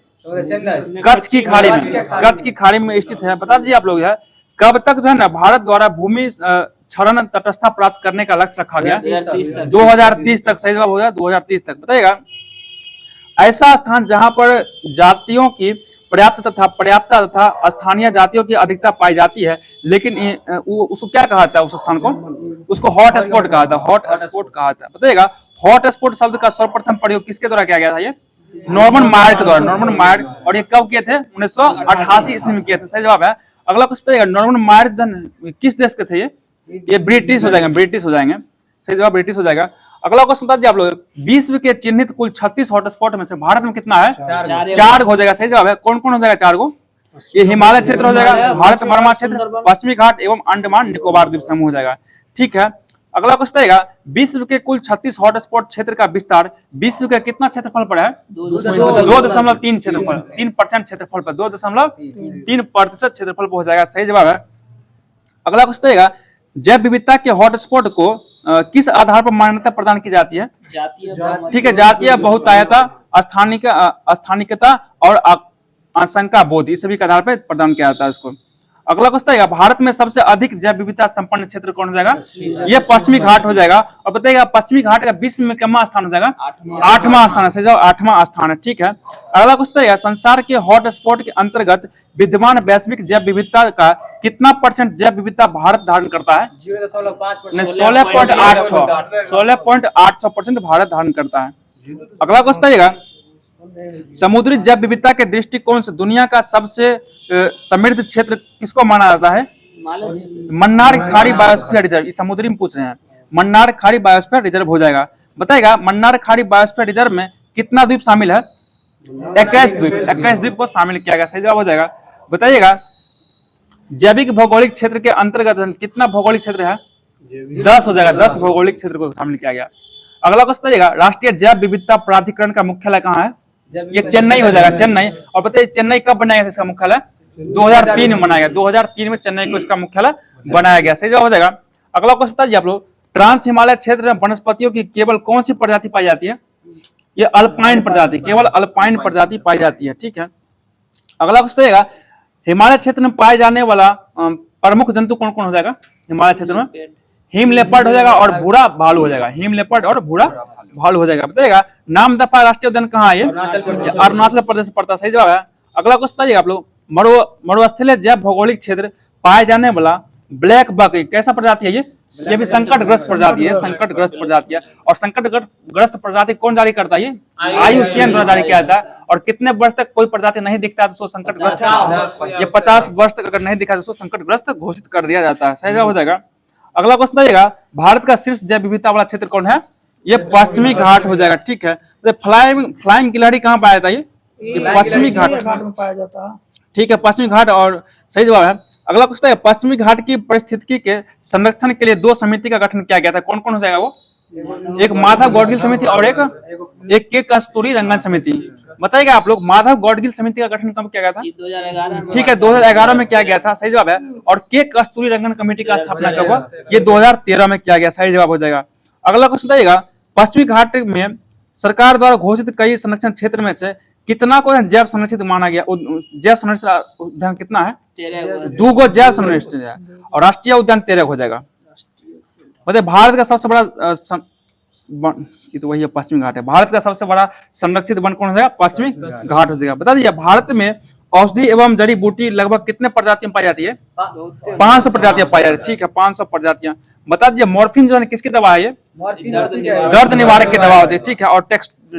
कच्छ की खाड़ी में, कच्छ की खाड़ी में स्थित है। बता दीजिए आप लोग है, कब तक जो है ना भारत द्वारा भूमि क्षरण तटस्थता प्राप्त करने का लक्ष्य रखा गया? 2030 तक। सही जवाब हो गया 2030 तक। बताइएगा ऐसा स्थान जहां पर जातियों की पर्याप्तता तथा स्थानीय जातियों की अधिकता पाई जाती है, लेकिन उसको क्या कहा था? उस स्थान को उसको हॉट स्पॉट कहा था। हॉट स्पॉट कहा था। बताइएगा हॉट स्पॉट शब्द का सर्वप्रथम प्रयोग किसके द्वारा किया गया था? ये नॉर्मन मायर के द्वारा। नॉर्मन मायर, और ये कब किए थे? 1988 ईस्वी में किए थे। सही जवाब है। अगला क्वेश्चन, नॉर्मन मायर किस देश के थे? ये ब्रिटिश हो जाएंगे, ब्रिटिश हो जाएंगे। सही जवाब ब्रिटिश हो जाएगा। अगला क्वेश्चन बता दीजिए आप लोग, विश्व के चिन्हित कुल 36 हॉटस्पॉट में से भारत में कितना है? 4 हो जाएगा। सही जवाब है। कौन कौन हो जाएगा 4 को? ये हिमालय क्षेत्र हो जाएगा, भारत बर्मा क्षेत्र, पश्चिमी घाट एवं अंडमान निकोबार द्वीप समूह हो जाएगा। ठीक है, अगला क्वेश्चन आएगा, विश्व के कुल 36 हॉटस्पॉट क्षेत्र का विस्तार विश्व के कितना क्षेत्रफल पर है? 2.3 क्षेत्रफल, 3% क्षेत्रफल पर, 2.3% क्षेत्रफल पर हो जाएगा। सही जवाब है। अगला क्वेश्चन आएगा, जैव विविधता के हॉटस्पॉट को किस आधार पर मान्यता प्रदान की जाती है? ठीक है, जातीय बहुतायता, स्थानिकता और आशंका बोध, इस सभी के आधार पर प्रदान किया जाता है इसको। अगला क्वेश्चन है, भारत में सबसे अधिक जैव विविधता संपन्न क्षेत्र कौन हो जाएगा? ये पश्चिमी घाट हो जाएगा। और बताइएगा पश्चिमी घाट का विश्व में कितना स्थान हो जाएगा? 8वां स्थान है। सही जवाब 8वां स्थान है। ठीक है, अगला क्वेश्चन है, संसार के हॉट स्पॉट के अंतर्गत विद्यमान वैश्विक जैव विविधता का कितना % जैव विविधता भारत धारण करता है? 16.86% भारत धारण करता है। अगला क्वेश्चन आइएगा, समुद्री जैव विविधता के दृष्टिकोण से दुनिया का सबसे समृद्ध क्षेत्र किसको माना जाता है? मन्नार खाड़ी बायोस्फीयर रिजर्व। इस समुद्री में पूछ रहे हैं, मन्नार खाड़ी बायोस्फीयर रिजर्व हो जाएगा। बताइएगा मन्नार खाड़ी बायोस्फीयर रिजर्व में कितना द्वीप शामिल है? 21 द्वीप। 21 द्वीप को शामिल किया गया। सही जवाब हो जाएगा। बताइएगा जैविक भौगोलिक क्षेत्र के अंतर्गत कितना भौगोलिक क्षेत्र है? 10 हो जाएगा। 10 भौगोलिक क्षेत्र को शामिल किया गया। अगला क्वेश्चन बताइएगा, राष्ट्रीय जैव विविधता प्राधिकरण का मुख्यालय कहाँ है? ये चेन्नई हो जाएगा, चेन्नई। और बताइए चेन्नई कब बनाया गया इसका मुख्यालय? 2003 में बनाया गया। 2003 में चेन्नई को इसका मुख्यालय बनाया गया। सही जवाब हो जाएगा। अगला क्वेश्चन बताइए आप लोग, ट्रांस हिमालय क्षेत्र में वनस्पतियों की केवल कौन सी प्रजाति पाई जाती है? ये अल्पाइन प्रजाति, केवल अल्पाइन प्रजाति पाई जाती है। ठीक है, अगला क्वेश्चन आएगा, हिमालय क्षेत्र में पाए जाने वाला प्रमुख जंतु कौन कौन हो जाएगा हिमालय क्षेत्र में? हिम लेपर्ड हो जाएगा और भूरा भालू हो जाएगा। हिम लेपर्ड और भूरा भालू हो जाएगा। बताइएगा नामदफा राष्ट्रीय उद्यान कहाँ है? अरुणाचल प्रदेश पड़ता है। सही जवाब है। अगला क्वेश्चन आइए आप लोग, मरुस्थलीय जैव भौगोलिक क्षेत्र पाए जाने वाला ब्लैक बक कैसा प्रजाति है? ये भी संकटग्रस्त प्रजाति है। संकटग्रस्त प्रजाति है। और संकटग्रस्त प्रजाति कौन जारी करता है? IUCN द्वारा जारी किया जाता है। और कितने वर्ष तक कोई प्रजाति नहीं दिखता है तो उसको संकटग्रस्त, ये 50 वर्ष तक अगर नहीं दिखा तो उसको संकटग्रस्त घोषित कर दिया जाता है। सही जवाब हो जाएगा। अगला क्वेश्चन आइएगा, भारत का शीर्ष जैव विविधता वाला क्षेत्र कौन है? ये पश्चिमी घाट हो जाएगा। ठीक है, तो फ्लाइंग गिलहरी कहाँ पाया जाता है? ये पश्चिमी घाट में पाया जाता है। ठीक है, पश्चिमी घाट। और सही जवाब है। अगला क्वेश्चन है, पश्चिमी घाट की पारिस्थितिकी के संरक्षण के लिए 2 समिति का गठन किया गया था। कौन कौन हो जाएगा वो? एक माधव गौडगिल समिति और एक के कस्तूरी रंगन समिति। बताइएगा आप लोग माधव गौडगिल समिति का गठन कब किया गया था? 2011। ठीक है, 2011 में किया गया था। सही जवाब है। और के कस्तूरी रंगन कमेटी का स्थापना कब हुआ? ये 2013 में किया गया। सही जवाब हो जाएगा। अगला क्वेश्चन बताइएगा, पश्चिमी घाट में सरकार द्वारा घोषित कई संरक्षण क्षेत्र में से कितना को जैव संरक्षित माना गया? जैव संरक्षित उद्यान कितना है? 2 गो जैव संरक्षित है। और राष्ट्रीय उद्यान 13 हो जाएगा। बताइए भारत का सबसे बड़ा ये तो वही है पश्चिमी घाट है। भारत का सबसे बड़ा संरक्षित वन कौन हो जाएगा? पश्चिमी घाट हो जाएगा। बता दीजिए भारत में औषधि एवं जड़ी बूटी लगभग कितने प्रजातियां पाई जाती है? 500 प्रजातियां पाई जाती है। ठीक है, 500 प्रजातियां। बता दीजिए मॉर्फिन जो है किसकी दवा है? ये दर्द निवारक की दवा होती है। ठीक है, और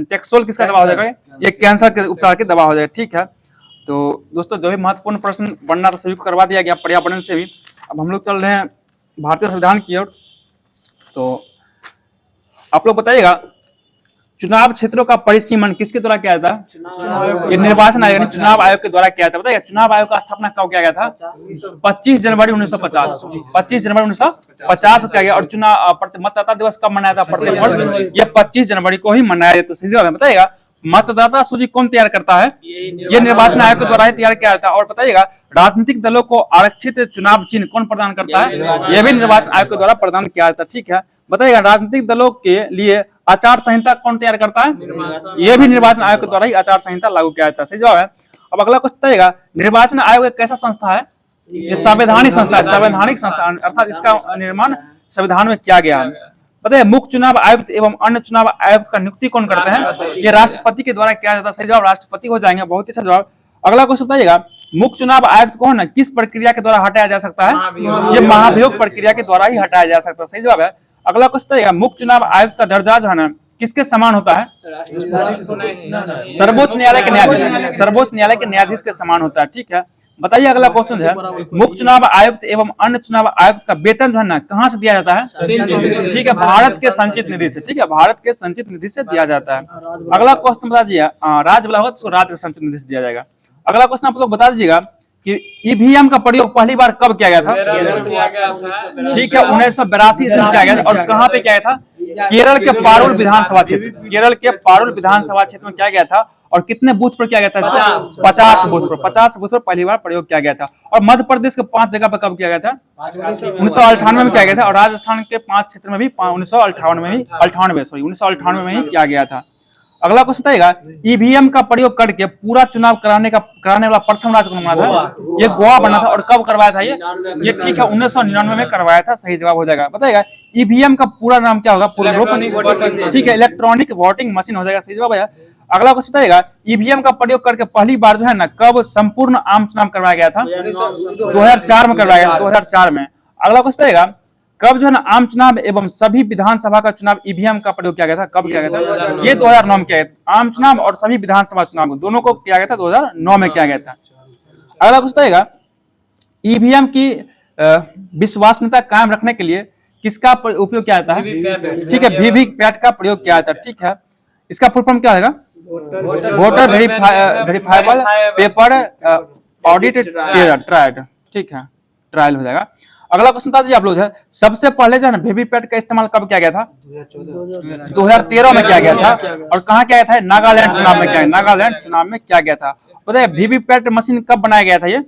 टेक्सोल किसका दवा हो जाएगा? ये कैंसर के उपचार की दवा हो जाएगा। ठीक है, तो दोस्तों जो भी महत्वपूर्ण प्रश्न बनना था सभी को करवा दिया गया पर्यावरण से भी। अब हम लोग चल रहे हैं भारतीय संविधान की ओर। तो आप लोग बताइएगा चुनाव क्षेत्रों का परिसीमन किसके द्वारा किया था? ये निर्वाचन आयोग यानी चुनाव आयोग के द्वारा किया था। बताइए चुनाव आयोग का स्थापना कब किया गया था? 25 जनवरी 1950 को। 25 जनवरी 1950 को किया गया। और चुनाव मतदाता दिवस कब मनाया था? प्रत्येक वर्ष ये 25 जनवरी को ही मनाया जाता है। सही जवाब है। बताइएगा मतदाता सूची कौन तैयार करता है? ये निर्वाचन आयोग के द्वारा ही तैयार किया जाता है। और बताइएगा राजनीतिक दलों को आरक्षित चुनाव चिन्ह कौन प्रदान करता है? यह भी निर्वाचन आयोग के द्वारा प्रदान किया जाता है। ठीक है। बताइएगा राजनीतिक दलों के लिए आचार संहिता कौन तैयार करता है? यह भी निर्वाचन आयोग के द्वारा ही आचार संहिता लागू किया जाता है। सही जवाब है। अब अगला क्वेश्चन बताइएगा निर्वाचन आयोग एक कैसा संस्था है? ये संवैधानिक संस्था है। संवैधानिक संस्था अर्थात इसका निर्माण संविधान में किया गया है। बताइए मुख्य चुनाव आयुक्त एवं अन्य चुनाव आयुक्त का नियुक्ति कौन करते हैं? ये राष्ट्रपति के द्वारा किया जाता है। सही जवाब राष्ट्रपति हो जाएंगे। बहुत ही अच्छा जवाब। अगला क्वेश्चन बताइएगा मुख्य चुनाव आयुक्त को ना किस प्रक्रिया के द्वारा हटाया जा सकता है? ये महाभियोग प्रक्रिया के द्वारा ही हटाया जा सकता है। सही जवाब है। अगला क्वेश्चन बताइएगा मुख्य चुनाव आयुक्त का दर्जा जो है ना किसके समान होता है? सर्वोच्च न्यायालय के न्यायाधीश। सर्वोच्च न्यायालय के न्यायाधीश के समान होता है। ठीक है। बताइए अगला क्वेश्चन है मुख्य चुनाव आयुक्त एवं अन्य चुनाव आयुक्त का वेतन जो है ना कहाँ से दिया जाता है? ठीक है भारत के संचित निधि से। ठीक है भारत के संचित निधि से दिया जाता है। अगला क्वेश्चन बता दीजिए राज्य वाला होगा तो राज्य के संचित निधि से दिया जाएगा। अगला क्वेश्चन आप लोग बता दीजिएगा कि ईवीएम का प्रयोग पहली बार कब किया गया था? ठीक है 1982 में किया गया था। और कहाँ पे किया गया था? केरल के पारुल विधानसभा क्षेत्र। केरल के पारुल विधानसभा क्षेत्र में किया गया था। और कितने बूथ पर किया गया था? 50 बूथ पर। 50 बूथ पर पहली बार प्रयोग किया गया था। और मध्य प्रदेश के 5 जगह पर कब किया गया था? 1998 में किया गया था। और राजस्थान के 5 क्षेत्र में भी 1998 में ही किया गया था। अगला क्वेश्चन बताइएगा ईवीएम का प्रयोग करके पूरा चुनाव कराने वाला प्रथम राज्य कौन बना था? ये गोवा बना था। और कब करवाया था ये ठीक है 1999 में करवाया था। सही जवाब हो जाएगा। बताइएगा ईवीएम का पूरा नाम क्या होगा? पूरा रूप ठीक है इलेक्ट्रॉनिक वोटिंग मशीन हो जाएगा। सही जवाब है। अगला क्वेश्चन बताइएगा ईवीएम का प्रयोग करके पहली बार जो है ना कब संपूर्ण आम चुनाव करवाया गया था? 2004 में करवाया गया। 2004 में। अगला क्वेश्चन बताइएगा कब जो है ना आम चुनाव एवं सभी विधानसभा का चुनाव ईवीएम का प्रयोग किया गया था? कब किया गया था? ये 2009 में किया गया। आम चुनाव और सभी विधानसभा चुनाव दोनों को किया गया था 2009 में किया गया था। अगला क्वेश्चन बताइएगा ईवीएम की विश्वसनीयता कायम रखने के लिए किसका उपयोग किया जाता है? ठीक है वीवीपैट का प्रयोग किया जाता है। ठीक है इसका फुल फॉर्म क्या होगा? Voter verifiable paper audit trial. ठीक है ट्रायल हो जाएगा। अगला क्वेश्चन बता दीजिए आप लोग है सबसे पहले जो है ना वीवीपैट का इस्तेमाल कब किया गया था? 2013 में किया गया था। और कहाँ किया गया था? नागालैंड चुनाव में किया गया। नागालैंड चुनाव में किया गया था। बताइए वीवीपैट मशीन कब बनाया गया था? ये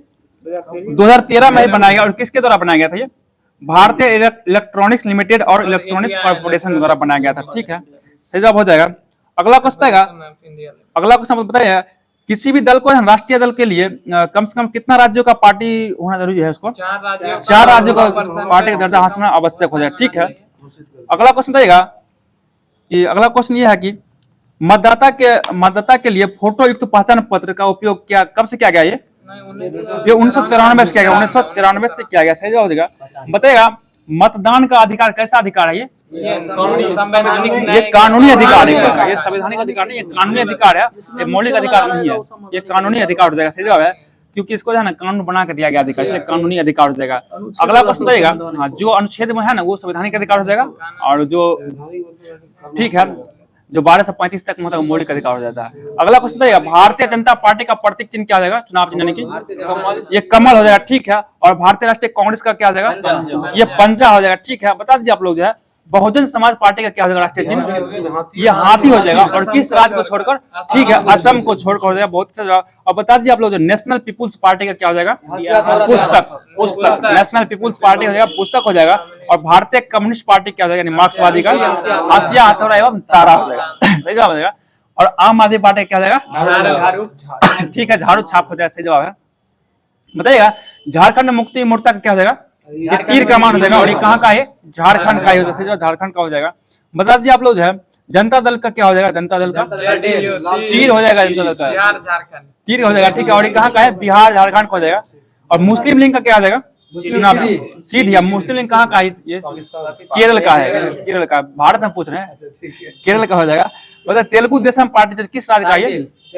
2013 में ही बनाया गया। और किसके द्वारा बनाया गया था? ये भारतीय इलेक्ट्रॉनिक्स लिमिटेड और इलेक्ट्रॉनिक्स कॉर्पोरेशन द्वारा बनाया गया था। ठीक है सही जवाब हो जाएगा। अगला क्वेश्चन अगला क्वेश्चन बताइए किसी भी दल को राष्ट्रीय दल के लिए कम से कम कितना राज्यों का पार्टी होना जरूरी है? उसको 4 राज्यों का पार्टी का दर्जा हासिल होना आवश्यक हो जाए। ठीक है अगला क्वेश्चन बताइएगा कि अगला क्वेश्चन ये है कि मतदाता के लिए फोटो युक्त पहचान पत्र का उपयोग क्या कब से किया गया? ये 1993 से किया गया। 1993 से किया गया। सही जवाब हो जाएगा। बताइएगा मतदान का अधिकार कैसा अधिकार है? ये कानूनी अधिकार है। ये संवैधानिक अधिकार नहीं, ये कानूनी अधिकार है। ये मौलिक अधिकार नहीं है, ये कानूनी अधिकार हो जाएगा। सही जवाब है क्योंकि इसको जो है ना कानून बना के दिया गया अधिकार, इसलिए कानूनी अधिकार हो जाएगा। अगला क्वेश्चन रहेगा हाँ जो अनुच्छेद में है ना वो संवैधानिक अधिकार हो जाएगा। और जो ठीक है जो 12 से 35 तक मतलब मौलिक अधिकार हो जाता है। अगला क्वेश्चन रहेगा भारतीय जनता पार्टी का प्रतीक चिन्ह क्या हो जाएगा? चुनाव चिन्ह यानी कि ये कमल हो जाएगा। ठीक है और भारतीय राष्ट्रीय कांग्रेस का क्या हो जाएगा? ये पंजा हो जाएगा। ठीक है बता दीजिए आप लोग जो है बहुजन समाज पार्टी का क्या हो जाएगा राष्ट्रीय चिन्ह? ये हाथी हो जाएगा। और किस राज्य को छोड़कर? ठीक है असम को छोड़कर हो जाएगा। बहुत अच्छा जवाब। और बता दीजिए आप लोग जो नेशनल पीपुल्स पार्टी का क्या हो जाएगा? पुस्तक। नेशनल पीपुल्स पार्टी हो जाएगा पुस्तक हो जाएगा। और भारतीय कम्युनिस्ट पार्टी क्या हो जाएगा? मार्क्सवादी का हसिया हथौड़ा एवं तारा हो जाएगा। सही जवाब हो जाएगा। और आम आदमी पार्टी क्या हो जाएगा? ठीक है झाड़ू छाप हो जाएगा। सही जवाब है। बताइएगा झारखंड मुक्ति मोर्चा का क्या हो जाएगा? ये तीर कमान हो जाएगा। और ये कहाँ का है? झारखंड का ही हो जाएगा। झारखंड का हो जाएगा। बता दीजिए आप लोग जो है जनता दल का क्या हो जाएगा? जनता दल का तीर हो जाएगा। जनता दल का तीर हो जाएगा। ठीक है और ये कहाँ का है? बिहार झारखंड का हो जाएगा। और मुस्लिम लीग का क्या हो जाएगा? सीट या मुस्लिम लीग कहाँ का है? ये केरल का है। केरल का भारत में पूछ रहे हैं केरल का हो जाएगा। बता तेलुगु देशम पार्टी किस राज्य का?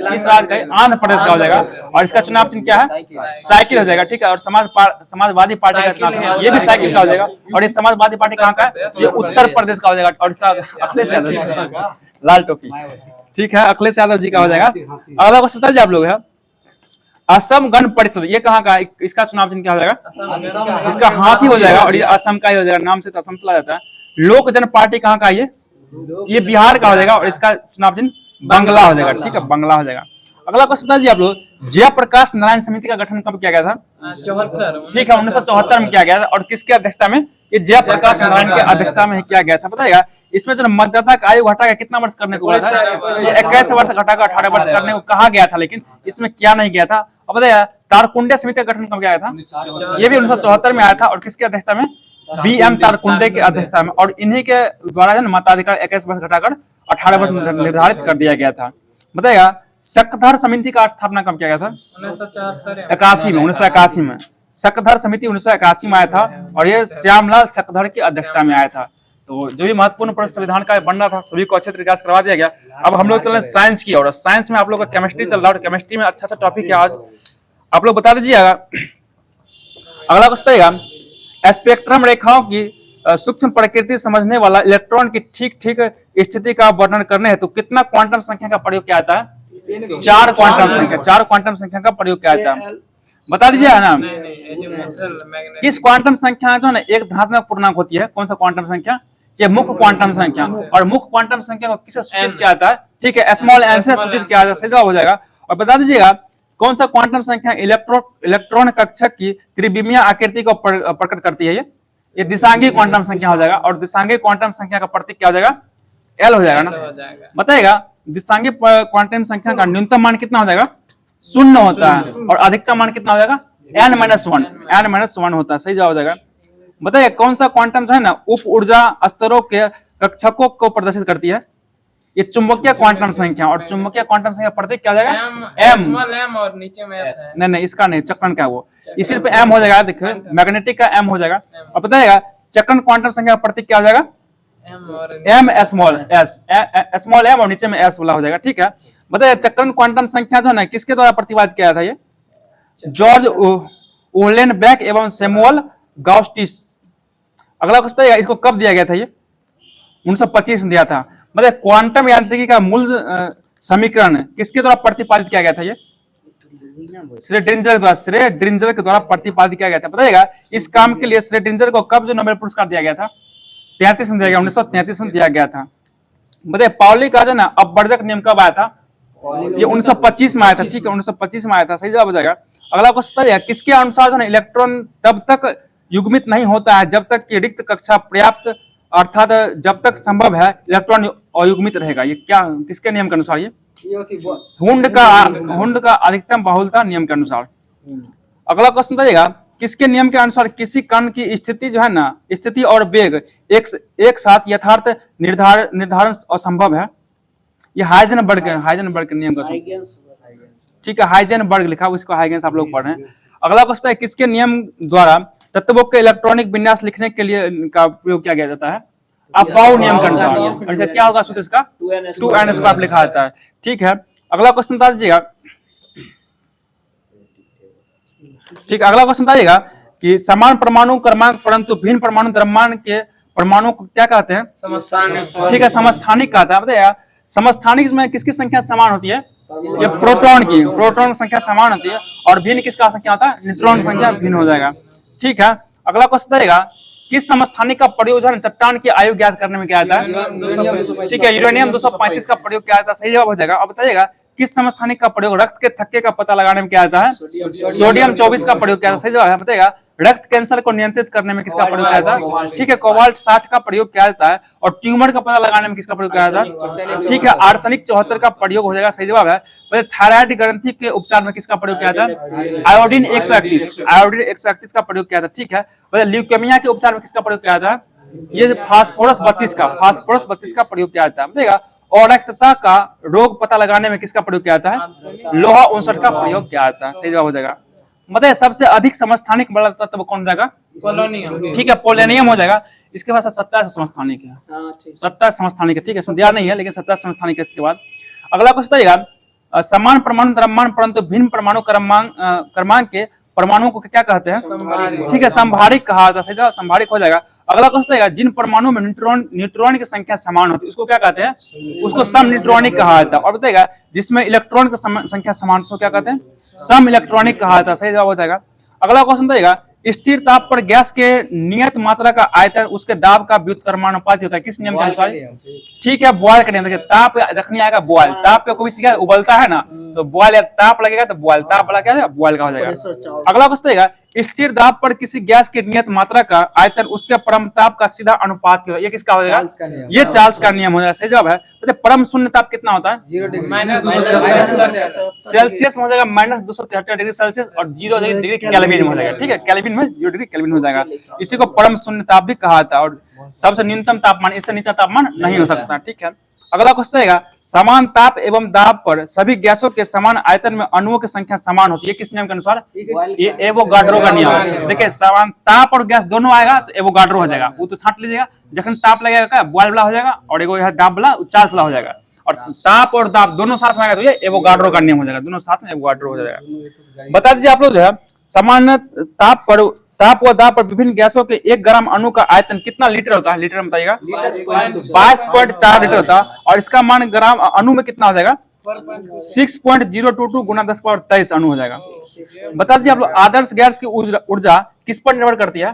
किस राज्य का है? आंध्र प्रदेश का हो जाएगा। और इसका चुनाव चिन्ह क्या है? साइकिल हो जाएगा, ठीक है। और समाजवादी पार्टी का चुनाव चिन्ह ये भी साइकिल का हो जाएगा। और ये समाजवादी पार्टी कहाँ का है? ये उत्तर प्रदेश का हो जाएगा। और इसका अखिलेश यादव जी, लाल टोपी, ठीक है, अखिलेश यादव जी का हो जाएगा। अगला क्वेश्चन बता दीजिए आप लोग है, असम गण परिषद ये कहाँ का है? इसका चुनाव चिन्ह क्या हो जाएगा? इसका हाथी हो जाएगा। और ये असम का ही हो जाएगा, नाम से तो असम चला जाता है। लोक जन पार्टी कहाँ का है? ये बिहार का हो जाएगा। और इसका चुनाव चिन्ह बंगला हो जाएगा, ठीक है, बंगला हो जाएगा। अगला क्वेश्चन बता दीजिए आप लोग, जयप्रकाश नारायण समिति का गठन कब किया गया था? 74, ठीक है, 1974 में किया गया था। और किसके अध्यक्षता में? ये जयप्रकाश नारायण के अध्यक्षता में किया गया था। बताइएगा इसमें जो मतदाता का आयु घटा के कितना वर्ष करने को बोला था? ये 21 वर्ष घटाकर 18 वर्ष करने को कहा गया था, लेकिन इसमें किया नहीं गया था। अब बताइए तारकुंडे समिति का गठन कब किया गया था? ये भी 1974 में आया था। और किसके अध्यक्षता में? बी.एम. तारकुंडे के अध्यक्षता में। और इन्हीं के द्वारा जो मताधिकार 21 वर्ष घटाकर 18 वर्ष निर्धारित कर दिया गया था। बताइएगा शकधर समिति का स्थापना कब किया गया था? 1981 में। शकधर समिति 1981 में आया था। और ये श्यामलाल शकधर की अध्यक्षता में आया था। तो जो भी महत्वपूर्ण प्रश्न संविधान का बनना था सभी को अच्छे तरीके से करवा दिया गया। अब हम लोग चले साइंस की ओर। साइंस में आप लोग का केमिस्ट्री चल रहा है। और केमिस्ट्री में अच्छा टॉपिक है आज, आप लोग बता दीजिएगा। अगला क्वेश्चन, स्पेक्ट्रम रेखाओं की सूक्ष्म प्रकृति समझने वाला इलेक्ट्रॉन की ठीक ठीक स्थिति का वर्णन करने हेतु कितना क्वांटम संख्या का प्रयोग किया जाता है? 4 क्वांटम संख्या। 4 क्वांटम संख्या का प्रयोग किया जाता है, बता दीजिए है ना। किस क्वांटम संख्या जो है ना एक धनात्मक पूर्णांक होती है? कौन सा क्वांटम संख्या? ये मुख्य क्वांटम संख्या। और मुख्य क्वांटम संख्या को किससे सूचित किया जाता है? ठीक है, स्मॉल एन से सूचित किया जाता है। सही जवाब हो जाएगा। और बता दीजिएगा कौन सा क्वांटम संख्या इलेक्ट्रॉन कक्षक की त्रिविमीय आकृति को प्रकट करती है? ये दिशांगी क्वांटम संख्या हो जाएगा। और दिशांगी क्वांटम संख्या का प्रतीक क्या हो जाएगा? एल हो जाएगा ना। बताइएगा दिशांगी क्वांटम संख्या का न्यूनतम मान कितना हो जाएगा? 0 होता है। और अधिकतम मान कितना हो जाएगा? n-1 होता है। सही जवाब हो जाएगा। बताइए कौन सा क्वांटम जो है ना उप ऊर्जा स्तरों के कक्षकों को प्रदर्शित करती है? ये चुंबकीय क्वांटम संख्या। और चुंबकीय क्वांटम संख्या प्रतीक क्या हो जाएगा? m और नीचे में s है। नहीं, इसका नहीं, चक्रण का वो इसी पे m हो जाएगा। देखिए मैग्नेटिक का m हो जाएगा। और बताइएगा चक्रण क्वांटम संख्या का प्रतीक क्या हो जाएगा? m स्मॉल m और नीचे में s वाला हो जाएगा, ठीक है। बताइए चक्रण क्वांटम संख्या जो है ना किसके द्वारा प्रतिपादित किया था? ये जॉर्ज उहलेनबेक एवं सैमुअल गाउस्टिस। अगला क्वेश्चन, इसको कब दिया गया था? ये 1925 में दिया था। मतलब क्वांटम यांत्रिकी का मूल समीकरण किसके द्वारा प्रतिपादित किया गया था? ये श्रोडिंगर के द्वारा प्रतिपादित किया गया था। बताइएगा इस काम के लिए श्रोडिंगर को कब जो नोबेल पुरस्कार दिया गया था? 33 में दिया गया, 1933 में दिया गया था। बताइए पाउली का जो ना अपवर्जक नियम कब आया था? ये 1925 में आया था, ठीक है, 1925 में आया था। सही जवाब हो जाएगा। अगला क्वेश्चन है किसके अनुसार जो है इलेक्ट्रॉन तब तक युग्मित नहीं होता है जब तक कि रिक्त कक्षा पर्याप्त, अर्थात जब तक संभव है इलेक्ट्रॉन अयुग्मित रहेगा। ये क्या किसके नियम के अनुसार? ये हुंड का अधिकतम बहुलता नियम के अनुसार। अगला क्वेश्चन बताइएगा किसके नियम के अनुसार किसी कण की स्थिति जो है ना स्थिति और वेग एक साथ यथार्थ निर्धारण असंभव है? ये हाइजेनबर्ग के नियम का, ठीक है, हाइजेनबर्ग लिखा हुआ, इसको हाइगेंस आप लोग पढ़ रहे हैं। अगला क्वेश्चन है किसके नियम द्वारा तत्वों के इलेक्ट्रॉनिक विन्यास लिखने के लिए का प्रयोग किया जाता है? अपाउ नियम के अनुसार। क्या होगा सूत्र इसका? 2n² लिखा जाता है, ठीक है। अगला क्वेश्चन बता दीजिएगा, ठीक, अगला क्वेश्चन बताइएगा कि समान परमाणु क्रमांक परंतु भिन्न परमाणु द्रव्यमान के परमाणु को क्या कहते हैं? ठीक है, समस्थानिक कहता है। बताइएगा समस्थानिक में किसकी संख्या समान होती है? ये प्रोटॉन संख्या समान होती है। और भिन्न किसका संख्या होता है? न्यूट्रॉन संख्या भिन्न हो जाएगा, ठीक है। अगला क्वेश्चन बताइएगा किस समस्थानिक का प्रयोग चट्टान की आयु ज्ञात करने में किया जाता है? ठीक है, यूरेनियम 235 का प्रयोग किया जाता है। सही जवाब हो जाएगा। अब बताइएगा किस समस्थानिक का प्रयोग रक्त के थक्के का पता लगाने में किया जाता है? सोडियम 24 का प्रयोग किया जाता है। सही जवाब है। बताइएगा रक्त कैंसर को नियंत्रित करने में किसका प्रयोग किया जाता है? ठीक है, कोबाल्ट 60 का प्रयोग किया जाता है। और ट्यूमर का पता लगाने में किसका प्रयोग किया जाता है? ठीक है, आर्सेनिक 74 का प्रयोग हो जाएगा। सही जवाब है। थायराइड ग्रंथि के उपचार में किसका प्रयोग किया जाता है? आयोडीन 131 का प्रयोग किया जाता है, ठीक है। ल्यूकेमिया के उपचार में किसका प्रयोग किया जाता है? ये फास्फोरस 32 का प्रयोग किया जाता है। बताइएगा और रक्तता का रोग पता लगाने में किसका प्रयोग किया जाता है? लोहा 59 का प्रयोग किया जाता है। सही जवाब हो जाएगा। मतलब सबसे अधिक समस्थानिक बड़ा तत्व कौन जाएगा? पोलोनियम, ठीक है, पोलोनियम हो जाएगा। इसके बाद 27 समस्थानिक है, 27 समस्थानिक है, ठीक है, इसमें दिया नहीं है लेकिन 27 समस्थानिक है। इसके बाद अगला क्वेश्चन बताइएगा समान परमाणु द्रव्यमान परंतु भिन्न परमाणु क्रमांक के परमाणुओं को क्या कहते हैं? ठीक है, संभारिक कहा जाता है। सही जवाब संभारिक हो जाएगा। अगला क्वेश्चन है, जिन परमाणुओं में न्यूट्रॉन की संख्या समान होती है उसको क्या कहते हैं? उसको सम न्यूट्रॉनिक कहा जाता है। और बताएगा जिसमें इलेक्ट्रॉन की संख्या समान उसको क्या कहते हैं? सम इलेक्ट्रॉनिक कहा जाता है। सही जवाब हो जाएगा। अगला क्वेश्चन बताएगा, स्थिर ताप पर गैस के नियत मात्रा का आयतन उसके दाब का व्युत्क्रमानुपाती होता है, किस नियम के अनुसार? ठीक है, बॉयल का नियम। देखिए ताप रखनी आएगा बॉयल, ताप पे कोई चीज उबलता है ना तो बॉयल या ताप लगेगा तो बॉयल, ताप लगा क्या बॉयल का हो जाएगा। अगला क्वेश्चन है, स्थिर दाब पर किसी गैस की नियत मात्रा का आयतन उसके परम ताप का सीधा अनुपात होगा, ये किसका हो जाएगा? ये चार्ल्स का नियम हो जाएगा। सही जवाब है। तो परम शून्य ताप कितना होता है? सेल्सियस में हो जाएगा -273 और 0 डिग्री केल्विन में हो जाएगा। ठीक है, केल्विन में 0 डिग्री केल्विन हो जाएगा। इसी को परम शून्य ताप भी कहा जाता है। और सबसे न्यूनतम तापमान, इससे नीचा तापमान नहीं हो सकता। ठीक है, अगला क्वेश्चन है, समान ताप एवं दाब पर सभी गैसों के समान आयतन में अणुओं की संख्या समान होती है, किस नियम के अनुसार? ये एवोगाड्रो का नियम है। देखिए समान ताप और गैस दोनों आएगा तो एवोगाड्रो हो जाएगा, वो तो छांट लीजिएगा। जखन ताप लगेगा क्या बॉयल वाला हो जाएगा, और एगो यह दाब वाला चार्ल्स वाला हो जाएगा। और ताप और दाब दोनों साथ में आएगा तो ये एवोगाड्रो का नियम हो जाएगा, दोनों साथ में एवोगाड्रो हो जाएगा। बता दीजिए आप लोग जो है, सामान्य ताप व दाब पर विभिन्न गैसों के 1 ग्राम अणु का आयतन कितना लीटर होता है? लीटर में बताइएगा। 22.4 लीटर होता है। और इसका मान ग्राम अणु में कितना हो जाएगा? 6.022 गुना 10⁻23 अणु हो जाएगा। बता दीजिए आप लोग, आदर्श गैस की ऊर्जा किस पर निर्भर करती है?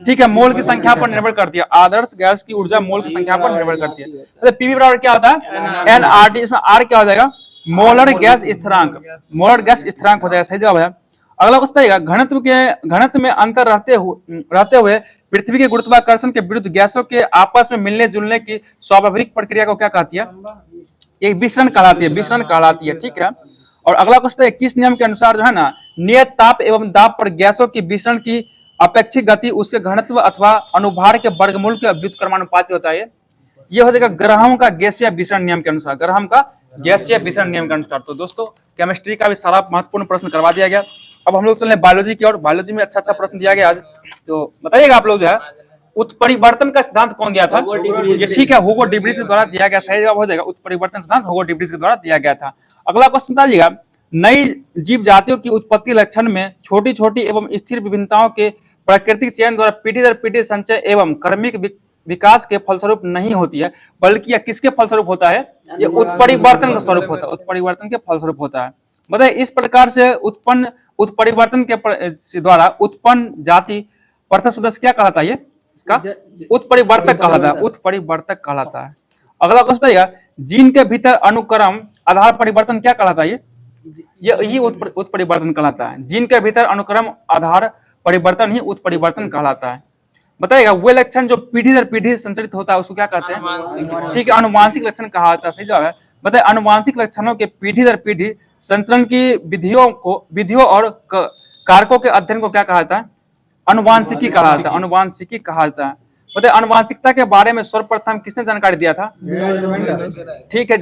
ठीक है, मोल की संख्या पर निर्भर करती है। आदर्श गैस की ऊर्जा मोल की संख्या पर निर्भर करती है। तो पीवी बराबर क्या होता है? nRT। इसमें R क्या हो जाएगा? मोलर गैस स्थिरांक। मोलर गैस स्थिरांक हो जाएगा। सही जवाब है। अगला क्वेश्चन है, घनत्व में अंतर रहते हुए पृथ्वी के गुरुत्वाकर्षण के विरुद्ध गैसों के आपस में मिलने जुलने की स्वाभाविक प्रक्रिया को क्या कहती है? एक विसरण कहलाती है, विसरण कहलाती है। ठीक है, और अगला क्वेश्चन है, किस नियम के अनुसार जो है ना नियत ताप एवं दाब पर गैसों की विसरण की अपेक्षित गति उसके घनत्व अथवा अनुभार के वर्गमूल के व्युत्क्रमानुपाती होता है? ये हो जाएगा ग्राहम का गैसीय विसरण नियम के अनुसार, ग्राहम का गैसीय विसरण नियम के अनुसार। तो दोस्तों केमिस्ट्री का भी सारा महत्वपूर्ण प्रश्न करवा दिया गया। अब हम लोग चले बायोलॉजी की ओर। बायोलॉजी में अच्छा प्रश्न दिया गया आज, तो बताइएगा आप लोग जो है, उत्परिवर्तन का सिद्धांत कौन दिया था? ये ठीक है, हुगो डी व्रिस के द्वारा दिया गया। सही जवाब हो जाएगा, उत्परिवर्तन सिद्धांत हुगो डी व्रिस के द्वारा दिया गया था। अगला क्वेश्चन बताइएगा, नई जीव जातियों की उत्पत्ति लक्षण में छोटी छोटी एवं स्थिर विभिन्नताओं के प्राकृतिक चयन द्वारा पीढ़ी दर पीढ़ी संचय एवं क्रमिक विकास के फलस्वरूप नहीं होती है, बल्कि यह किसके फलस्वरूप होता है? ये उत्परिवर्तन का स्वरूप होता है, उत्परिवर्तन के फलस्वरूप होता है। बताइए इस प्रकार से उत्परिवर्तन के द्वारा उत्पन्न जाति प्रथम सदस्य क्या कहलाता है? ये इसका उत्परिवर्तक कहलाता है, उत्परिवर्तक कहलाता है। अगला क्वेश्चन है, जीन के भीतर अनुक्रम आधार परिवर्तन क्या कहलाता है? ये उत्परिवर्तन कहलाता है। जीन के भीतर अनुक्रम आधार परिवर्तन ही उत्परिवर्तन कहलाता है। बताइएगा वे लक्षण जो पीढ़ी दर पीढ़ी संचरित होता है उसको क्या कहते हैं? ठीक है, अनुवांशिक लक्षण कहा जाता है। सही जवाब है। बताइए अनुवांशिक लक्षणों के पीढ़ी दर पीढ़ी संचरण की विधियों और कारकों के अध्ययन को क्या कहा जाता है? अनुवांशिकी कहा जाता है, अनुवांशिकी कहा जाता है। बताइए अनुवांशिकता के बारे में सर्वप्रथम किसने जानकारी दिया था? ठीक है,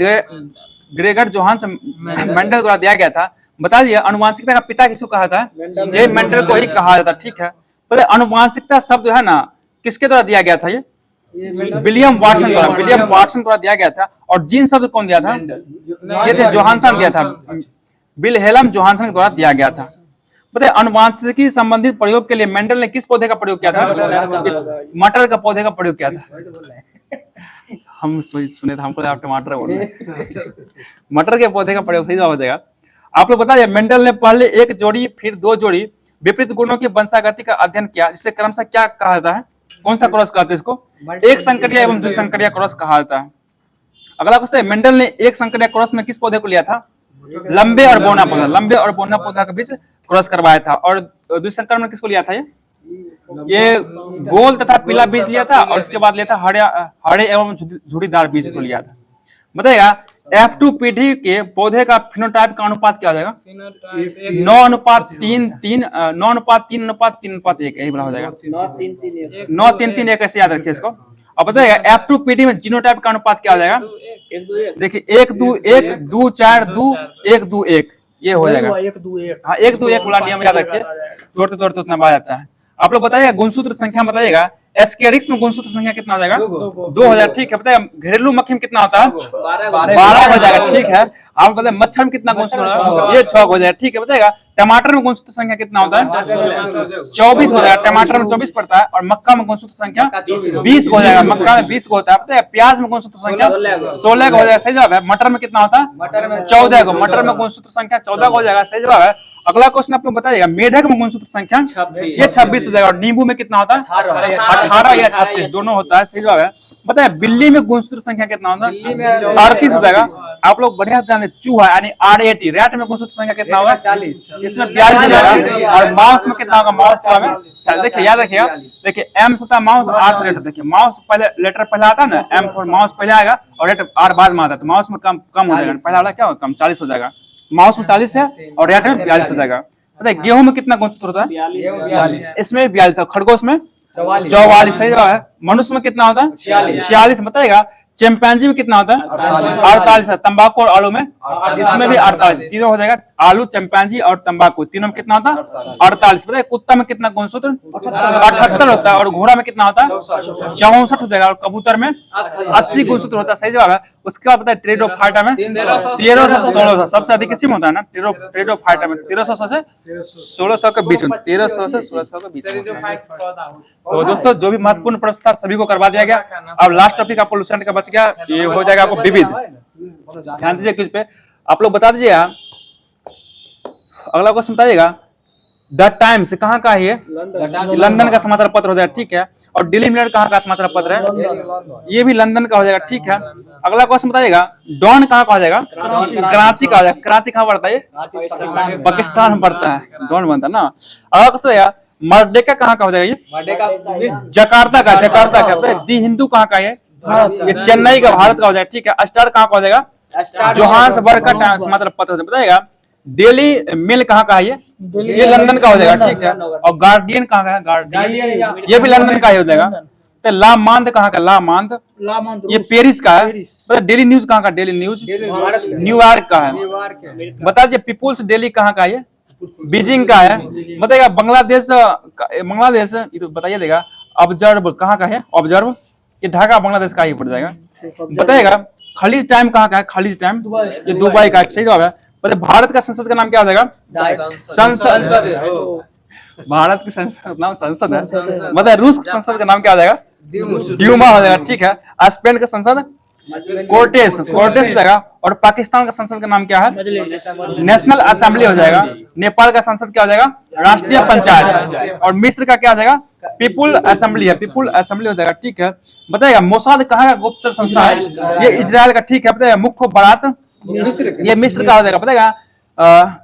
ग्रेगर जोहान्सन मेंडल द्वारा दिया गया था। बता दिए अनुवांशिकता का पिता किसको कहा था? ये मेंडल को ही कहा जाता। ठीक है, अनुवांशिकता शब्द जो है ना किसके द्वारा दिया गया था? ये विलियम वाटसन द्वारा दिया गया था। और जीन शब्द कौन दिया था? ये थे जोहान्सन दिया था, विल्हेल्म जोहान्सन द्वारा दिया गया था। बताइए अनुवांशिकी संबंधित प्रयोग के लिए मेंडल ने किस पौधे का प्रयोग किया था? मटर का पौधे का प्रयोग किया था। हम सुने थे, हमको आप टमाटर बोल रहे मटर के पौधे का प्रयोग सही हो जाएगा। आप लोग बताइए मेंडल ने पहले एक जोड़ी फिर 2 जोड़ी विपरीत गुणों की वंशागति का अध्ययन किया, जिससे क्रमशः क्या कहा जाता है? कौन सा क्रॉस कहते हैं इसको? एक संकरिया एवं द्विसंकरिया क्रॉस कहा जाता है। अगला क्वेश्चन है, मेंडल ने एक संकरिया क्रॉस में किस पौधे को लिया था? लंबे और बौना पौधा, लंबे और बौना पौधा के बीच क्रॉस करवाया था। और द्विसंकर में किसको लिया था? ये गोल तथा पीला बीज लिया था, और उसके बाद लिया था हरे एवं झुड़ीदार बीज को लिया था। बताइएगा F2 पीढ़ी के पौधे का फिनोटाइप का अनुपात क्या हो जाएगा? 9:3:3 9:3:3:1 यही बड़ा हो जाएगा। 9:3:3:1 ऐसे याद रखिए इसको। अब बताइएगा F2 पीढ़ी में जीनोटाइप का अनुपात क्या हो जाएगा? देखिए 1:2:1:2:4:2:1 ये हो जाएगा। हाँ 1:2:1 वाला नियम याद रखिए, तोड़ते तोड़ते उतना बढ़ जाता है। आप लोग बताइएगा गुणसूत्र संख्या बताइएगा, एस्केरिक्स में गुणसूत्र संख्या कितना हो जाएगा? 2000। ठीक है, बताइए घरेलू मक्खी में कितना होता है? 12 हो जाएगा। ठीक है, आप बताए मच्छर में कितना गुणसूत्र होता है? ये 6 हो जाएगा, ठीक है। बताएगा टमाटर में गुणसूत्र संख्या कितना होता है? 24 हो जाएगा, टमाटर में 24 पड़ता है। और मक्का में गुणसूत्र संख्या 20 हो जाएगा, मक्का में 20 होता है। बताए प्याज में गुणसूत्र संख्या 16 हो जाएगा, सही जवाब है। मटर में कितना होता है? 14 को, मटर में गुणसूत्र संख्या 14 हो जाएगा, सही जवाब है। अगला क्वेश्चन आपको बताइएगा मेढक में गुणसूत्र संख्या ये 26 हो जाएगा। और नींबू में कितना होता है? 18 या 36 दोनों होता है, सही जवाब है। बताए बिल्ली में गुणसूत्र संख्या कितना होता है? 38 हो जाएगा। आप लोग बढ़िया ध्यान दें, चूहा यानी R80 रैट में गुणसूत्र संख्या कितना होगा? 40, इसमें 42 हो जाएगा। और माउस में कितना होगा? माउस में देखिए, याद रखिएगा, देखिए M होता है माउस, R से लेटर। देखिए माउस पहले लेटर पहले आता है ना, M पर माउस पहले आएगा और लेटर R बाद में आता है, तो माउस में कम हो जाएगा। पहला वाला क्या होगा? कम, 40 हो जाएगा। माउस में 40 है और रैट में 42 हो जाएगा। पता है गेहूं में कितना गुणसूत्र होता है? इसमें 42 है। खरगोश में 44, सही जवाब है। मनुष्य में कितना होता है? 46 बताएगा। चिंपैंजी में कितना होता है? 48 है। तंबाकू और आलू में इसमें भी 48, तीनों हो जाएगा। आलू, चिंपैंजी और तंबाकू तीनों में कितना होता है? 48। पता है कुत्ता में कितना गुणसूत्र? 78 होता है। और घोड़ा में कितना होता है? 64 हो जाएगा। और कबूतर में 80 गुणसूत्र होता है, सही जवाब है। उसके बाद पता है टेरिडोफाइटा में 1300 से 1600 सबसे अधिक किसी में होता है ना? टेरिडोफाइटा में 1300 से 1600 के बीच में, 1300 से 1600 के बीच में। तो दोस्तों जो भी महत्वपूर्ण प्रश्न था सभी को करवा दिया गया। अब लास्ट टॉपिक आपको लुसेंट का बच गया, ये हो जाएगा आपको विविध। ध्यान दीजिए क्विज पे, आप लोग बता दीजिए। अगला क्वेश्चन बताइएगा द टाइम्स कहाँ का है? ये लंदन का समाचार पत्र हो जाएगा, ठीक है। और डेली मिरर कहाँ का समाचार पत्र है? ये भी लंदन का हो जाएगा, ठीक है। अगला क्वेश्चन बताइएगा डॉन कहाँ का हो जाएगा? कराची का हो जाएगा। कराची कहाँ पड़ता है? पाकिस्तान में पड़ता है, डॉन बनता है ना। अगला क्वेश्चन मर्डेका कहाँ का हो जाएगा? ये जकार्ता का, जकार्ता का। दी हिंदू कहाँ का है? ये चेन्नई का, भारत का हो जाएगा, ठीक है। स्टार कहाँ का हो जाएगा? जोहान्सबर्ग का समाचार पत्र बताएगा। डेली मेल कहाँ का है? ये लंदन का हो जाएगा, ठीक है। और गार्डियन कहाँ का है? गार्डियन ये भी लंदन का ही हो जाएगा। तो ला मांद कहाँ का? ला मांद ये पेरिस का है। डेली न्यूज कहाँ का? डेली न्यूज न्यूयॉर्क का है। बता दीजिए पीपुल्स डेली कहाँ का है? बीजिंग का है। बताइएगा बांग्लादेश, बांग्लादेश तो बताइए देगा। ऑब्जर्व कहाँ का है? ऑब्जर्व ये ढाका बांग्लादेश का ही पड़ जाएगा। बताइएगा खलीज टाइम कहाँ का है? खलीज टाइम ये दुबई का, सही जवाब है। बताइए भारत का संसद का नाम क्या हो जाएगा? संसद। भारत की संसद का नाम संसद है। बताइए रूस की संसद का नाम क्या हो जाएगा? ड्यूमा हो जाएगा, ठीक है। स्पेन का संसद कोर्टेस, कोर्टेस हो जाएगा। और पाकिस्तान का संसद का नाम क्या है? नेशनल असेंबली हो जाएगा। नेपाल का संसद क्या हो जाएगा? राष्ट्रीय पंचायत। और मिस्र का क्या हो जाएगा? पीपुल असेंबली है, पीपुल असेंबली हो जाएगा, ठीक है। बताइएगा मोसाद कहाँ का गुप्तचर संस्था है? ये इजराइल का, ठीक है। बताइएगा मुख्य बारात ये मिस्र का हो जाएगा। बताइएगा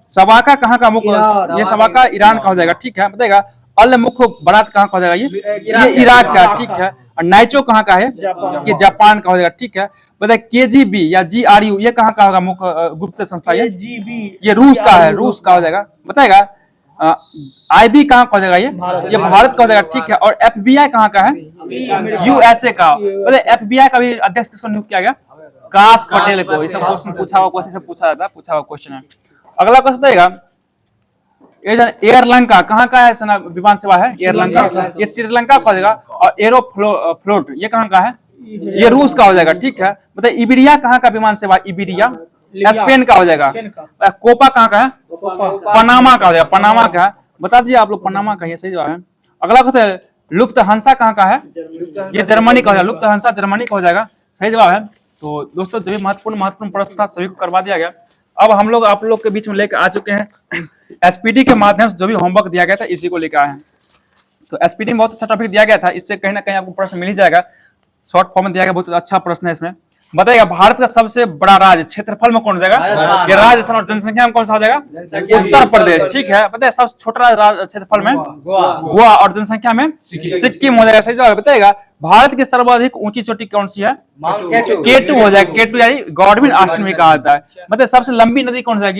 सवाका कहाँ का मुख्य? ये सवाका ईरान का हो जाएगा, ठीक है। बताइएगा अल मुख्य बारात कहाँ का हो जाएगा? ये इराक का, ठीक है। और नाइचो कहाँ का है? ये जापान का हो जाएगा, ठीक है। बताइए KGB या GRU ये कहाँ का होगा मुख्य गुप्त संस्था? ये रूस का है, रूस का हो जाएगा। बताएगा IB कहाँ का हो जाएगा? ये भारत का हो जाएगा, ठीक है। और FBI कहाँ का है? USA का। बताइए FBI का भी अध्यक्ष किसको नियुक्त किया गया? काश पटेल को। ये सब क्वेश्चन पूछा हुआ, क्वेश्चन से पूछा जाता है, पूछा हुआ क्वेश्चन है। अगला क्वेश्चन बताइएगा एयरलंका कहाँ का है? सेना विमान सेवा है एयरलंका, ये श्रीलंका का हो जाएगा। और एरोफ्लोट ये कहाँ का है? ये रूस का हो जाएगा, ठीक है। बताइए इबेरिया कहाँ का विमान सेवा? इबेरिया स्पेन का हो जाएगा। कोपा कहाँ का है? पनामा का हो जाएगा, पनामा का है। बता दीजिए आप लोग पनामा का, ये सही जवाब है। अगला क्वेश्चन लुफ्थहांसा कहाँ का है? ये जर्मनी का हो जाएगा, लुफ्थहांसा जर्मनी का हो जाएगा, सही जवाब है। तो दोस्तों जो भी महत्वपूर्ण प्रश्न था सभी को करवा दिया गया। अब हम लोग आप लोग के बीच में लेकर आ चुके हैं SPD के माध्यम से जो भी होमवर्क दिया गया था इसी को लेकर आए हैं। तो SPD में बहुत अच्छा टॉपिक दिया गया था, इससे कहीं ना कहीं आपको प्रश्न मिल ही जाएगा। शॉर्ट फॉर्म में दिया गया, बहुत अच्छा प्रश्न है इसमें। बताइएगा भारत का सबसे बड़ा राज्य क्षेत्रफल में कौन हो जाएगा? ये राजस्थान। और जनसंख्या में कौन सा हो जाएगा? उत्तर प्रदेश, ठीक है। बताइए सबसे छोटा क्षेत्रफल में गोवा। और जनसंख्या में सिक्किम हो जाएगा, सही जवाब। बताइएगा भारत की सर्वाधिक ऊंची चोटी कौन सी है? K2 हो जाएगा, K2 यानी गॉडविन ऑस्टिन भी कहा जाता है। मतलब सबसे लंबी नदी कौन सा है?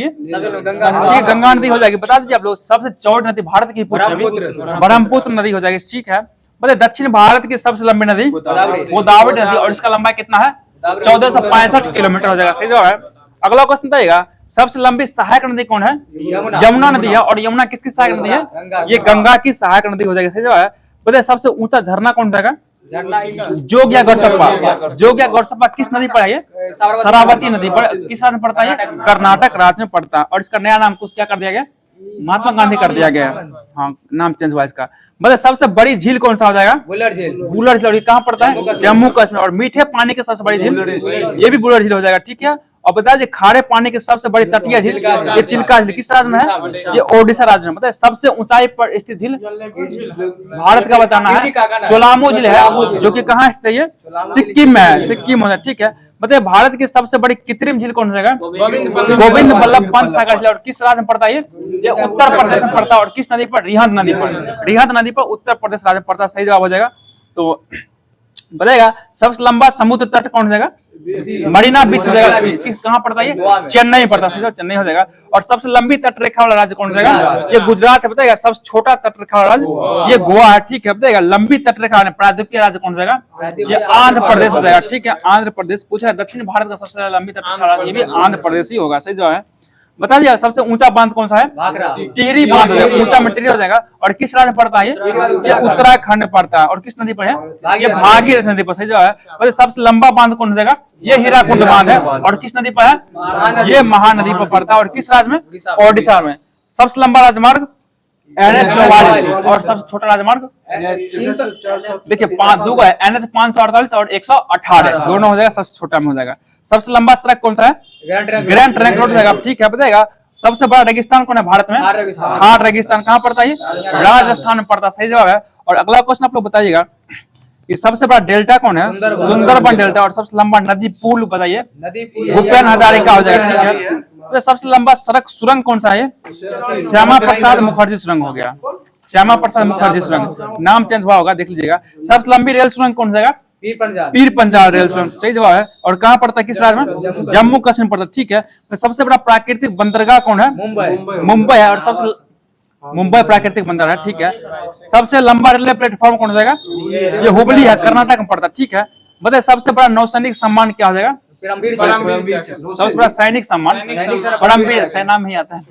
गंगा नदी हो जाएगी। बता दीजिए आप लोग सबसे चौड़ी नदी भारत की ब्रह्मपुत्र नदी हो जाएगी, ठीक है। बताइए दक्षिण भारत की सबसे लंबी नदी गोदावरी नदी, और इसका लंबाई कितना है? 1465 किलोमीटर हो जाएगा, सही जवाब है। अगला क्वेश्चन बताइएगा सबसे लंबी सहायक नदी कौन है? यमुना नदी है। और यमुना किसकी सहायक नदी है? ये गंगा की सहायक नदी हो जाएगी, सही जवाब है। बताइए सबसे ऊंचा झरना कौन जाएगा? जोगिया गौरसप्पा किस नदी पर है ये? शरावती नदी पर। किस राज्य में पड़ता है ये? कर्नाटक राज्य में पड़ता है। और इसका नया नाम कुछ क्या कर दिया गया? महात्मा गांधी कर दिया गया। हाँ, नाम चेंज हुआ इसका। मतलब सबसे बड़ी झील कौन सा हो जाएगा? बुलर झील। बुलर झील। और ये कहाँ पड़ता है? जम्मू कश्मीर। और मीठे पानी की सबसे बड़ी झील ये भी बुलर झील हो जाएगा, ठीक है। और बता दीजिए खारे पानी की सबसे बड़ी तटीय झील ये चिल्का झील किस राज्य में है? ये ओडिशा राज्य में। मतलब सबसे ऊंचाई पर स्थित झील भारत का बताना है चोलामो झील है, जो कि कहाँ स्थित है? ये सिक्किम में है, सिक्किम में, ठीक है। मतलब भारत की सबसे बड़ी कृत्रिम झील कौन सा है? गोविंद बल्लभ पंत सागर झील। और किस राज्य में पड़ता है ये? उत्तर प्रदेश में पड़ता है। और किस नदी पर? रिहंद नदी पर। रिहंद नदी पर उत्तर प्रदेश राज्य में पड़ता है। सही जवाब हो जाएगा। तो बताएगा सबसे लंबा समुद्र तट कौन सा है? मरीना बीच हो जाएगा। कहाँ पड़ता है ये? चेन्नई में पड़ता है, चेन्नई हो जाएगा। और सबसे लंबी तट रेखा वाला राज्य कौन सा है? ये गुजरात है। बताएगा सबसे छोटा तट रेखा वाला राज्य ये गोवा है, ठीक है। बताएगा लंबी तट रेखा प्रायद्वीपीय राज्य कौन सा है? ये आंध्र प्रदेश हो जाएगा, ठीक है। आंध्र प्रदेश पूछा है। दक्षिण भारत का सबसे लंबी तट रेखा राज्य ये भी आंध्र प्रदेश ही होगा। सही जवाब है। बता दिया सबसे ऊंचा बांध कौन सा है? टिहरी बांध हो जाएगा, ऊंचा में टिहरी हो जाएगा। और किस राज्य में पड़ता है ये? उत्तराखंड में पड़ता है। और किस नदी पर है? ये भागीरथी नदी पर। सही जवाब है। मतलब सबसे लंबा बांध कौन हो जाएगा? ये हीराकुंड बांध है। और किस नदी पर है? ये महानदी पर पड़ता है। और किस राज्य में? ओडिशा में। सबसे लंबा राजमार्ग NH 44 और सबसे छोटा राजमार्ग देखिए 5 है NH 548 और 118 दोनों हो जाएगा, सबसे छोटा में हो जाएगा। सबसे लंबा सड़क कौन सा है? ग्रैंड ट्रंक रोड हो जाएगा, ठीक है। बताएगा सबसे बड़ा रेगिस्तान कौन है भारत में? थार रेगिस्तान। कहाँ पड़ता है? राजस्थान में पड़ता है। सही जवाब है। और अगला क्वेश्चन आप लोग बताइएगा कि सबसे बड़ा डेल्टा कौन है? सुंदरबन डेल्टा। और सबसे लंबा नदी पुल बताइए? भूपेन हजारिका हो जाएगा, ठीक है। तो सबसे लंबा सड़क सुरंग कौन सा है? श्यामा प्रसाद मुखर्जी सुरंग हो गया। श्यामा प्रसाद मुखर्जी सुरंग नाम चेंज हुआ होगा, देख लीजिएगा। सबसे लंबी रेल सुरंग कौन सा? पीर पंजाल रेल सुरंग। सही जवाब है। और कहाँ पड़ता है? किस राज्य में? जम्मू कश्मीर पड़ता है, ठीक है। तो सबसे बड़ा प्राकृतिक बंदरगाह कौन है? मुंबई है। और सबसे मुंबई प्राकृतिक बंदरगाह है, ठीक है। सबसे लंबा रेलवे प्लेटफॉर्म कौन जाएगा? ये हुबली है, कर्नाटक में पड़ता है, ठीक है। बताइए सबसे बड़ा नौसैनिक सम्मान क्या हो जाएगा? सबसे बड़ा सैनिक सम्मान परमवीर, नाम ही आता है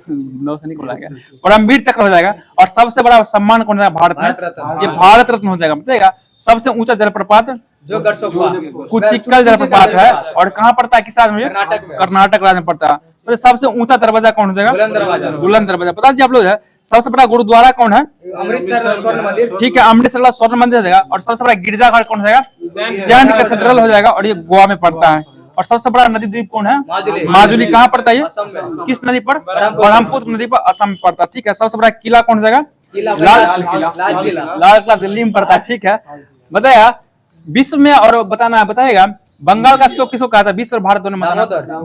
नौसैनिक बोला गया, परमवीर चक्र हो जाएगा। और सबसे बड़ा सम्मान कौन है भारत में? ये भारत रत्न हो जाएगा। बताइएगा सबसे ऊंचा जलप्रपात जो कुचिक्कल जलप्रपात है। और कहाँ पड़ता है? किस राज्य में? कर्नाटक राज्य में पड़ता है। तो सबसे ऊंचा दरवाजा कौन हो जाएगा? बुलंद दरवाजा। बता दीजिए आप लोग है। सबसे बड़ा गुरुद्वारा कौन है? अमृतसर स्वर्ण मंदिर, ठीक है। अमृतसर वाला स्वर्ण मंदिर हो जाएगा। और सबसे बड़ा गिरजाघर कौन हो जाएगा? सेंट कैथेड्रल हो जाएगा। और ये गोवा में पड़ता है। और सबसे बड़ा नदी द्वीप कौन है? माजुली। कहाँ पड़ता है ये? किस नदी पर? ब्रह्मपुत्र नदी पर, असम में पड़ता है, ठीक है। सबसे बड़ा किला कौन हो जाएगा? लाल किला दिल्ली में पड़ता है, ठीक है। बताया विश्व में और बताएगा बंगाल का शोक किसको कहा था? विश्व और भारत दोनों में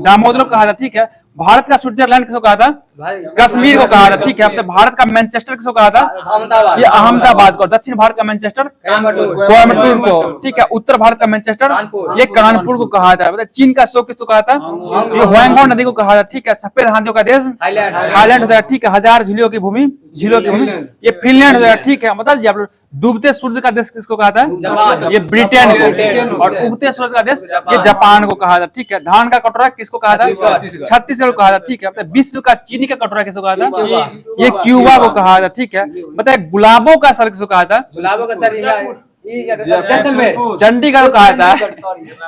दामोदर को कहा था, ठीक है। भारत का स्विट्जरलैंड किसको कहा था? कश्मीर को कहा था, ठीक है। भारत का मैनचेस्टर किसको कहा था? ये अहमदाबाद को। दक्षिण भारत का मैनचेस्टर कोयम्बटूर को, ठीक है। उत्तर भारत का मैनचेस्टर ये कानपुर को कहा था। चीन का शोक किसको कहा था? ये ह्वांगहो नदी को कहा था, ठीक है। सफेद हाथियों का देश थाईलैंड हो जाएगा, ठीक है। 1000 झीलों की भूमि ये फिनलैंड हो जाएगा, ठीक है। बता दीजिए आप लोग डूबते सूर्य का देश किसको कहा था? ये ब्रिटेन को। और उगते सूरज का देश ये जापान को कहा था, ठीक है। धान का कटोरा किसको कहा था? छत्तीसगढ़ को कहा था, ठीक है। विश्व का चीनी का कटोरा किसको कहा था? ये क्यूबा को कहा था, ठीक है। बताए गुलाबों का सर किसको कहा था? गुलाबों का सर जैसलमेर चंडीगढ़ कहा था,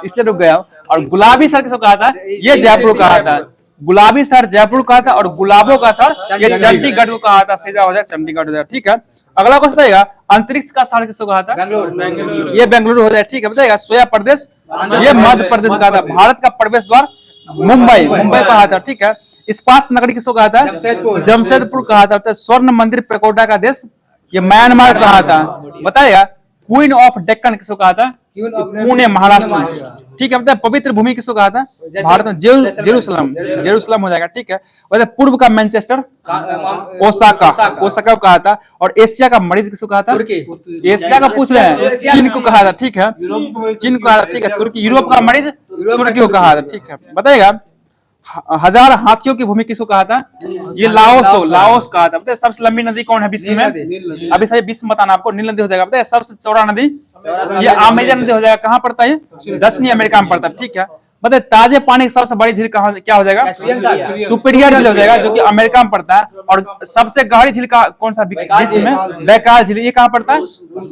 इसलिए रुक गया। और गुलाबी सर किसको कहा था? ये जयपुर कहा था। गुलाबी सर जयपुर कहा था। और गुलाबों का सर ये चंडीगढ़ को कहा था। सही जवाब हो जाएगा चंडीगढ़ हो जाएगा, ठीक है। अगला क्वेश्चन बताइएगा अंतरिक्ष का सर किसको कहा था? ये बेंगलुरु हो जाएगा, ठीक है। बताइएगा सोया प्रदेश ये मध्य प्रदेश कहा था। भारत का प्रवेश द्वार मुंबई कहा था, ठीक है। इस्पात नगरी किसको कहा था? जमशेदपुर कहा था। स्वर्ण मंदिर पैगोडा का देश ये म्यांमार कहा था। बताइएगा क्वीन ऑफ डेक्कन किसको कहा था? पुणे महाराष्ट्र, ठीक है। मतलब पवित्र भूमि किसको कहा था? भारत में जेरूसलम हो जाएगा, ठीक है। वैसे पूर्व का मैनचेस्टर ओसाका को कहा था। और एशिया का मरीज किसको कहा था? एशिया का पूछ रहे हैं, चीन को कहा था, ठीक है। चीन को कहा था, ठीक है। तुर्की यूरोप का मरीज तुर्की को कहा था, ठीक है। बताइएगा 1000 हाथियों की भूमि किसको कहा था? ये लाओस कहा था। बताइए सबसे लंबी नदी कौन है विश्व में? अभी सही विश्व बताना आपको। नील नदी हो जाएगा। बताइए सबसे चौड़ा नदी ये अमेजन नदी हो जाएगा। कहाँ पड़ता है? दक्षिणी अमेरिका में पड़ता है, ठीक है। बताइए ताजे पानी की सबसे बड़ी झील क्या हो जाएगा? सुपीरियर झील हो जाएगा, जो कि अमेरिका में पड़ता है। और सबसे गहरी झील का कौन सा विश्व में? बैकाल झील, ये कहाँ पड़ता है?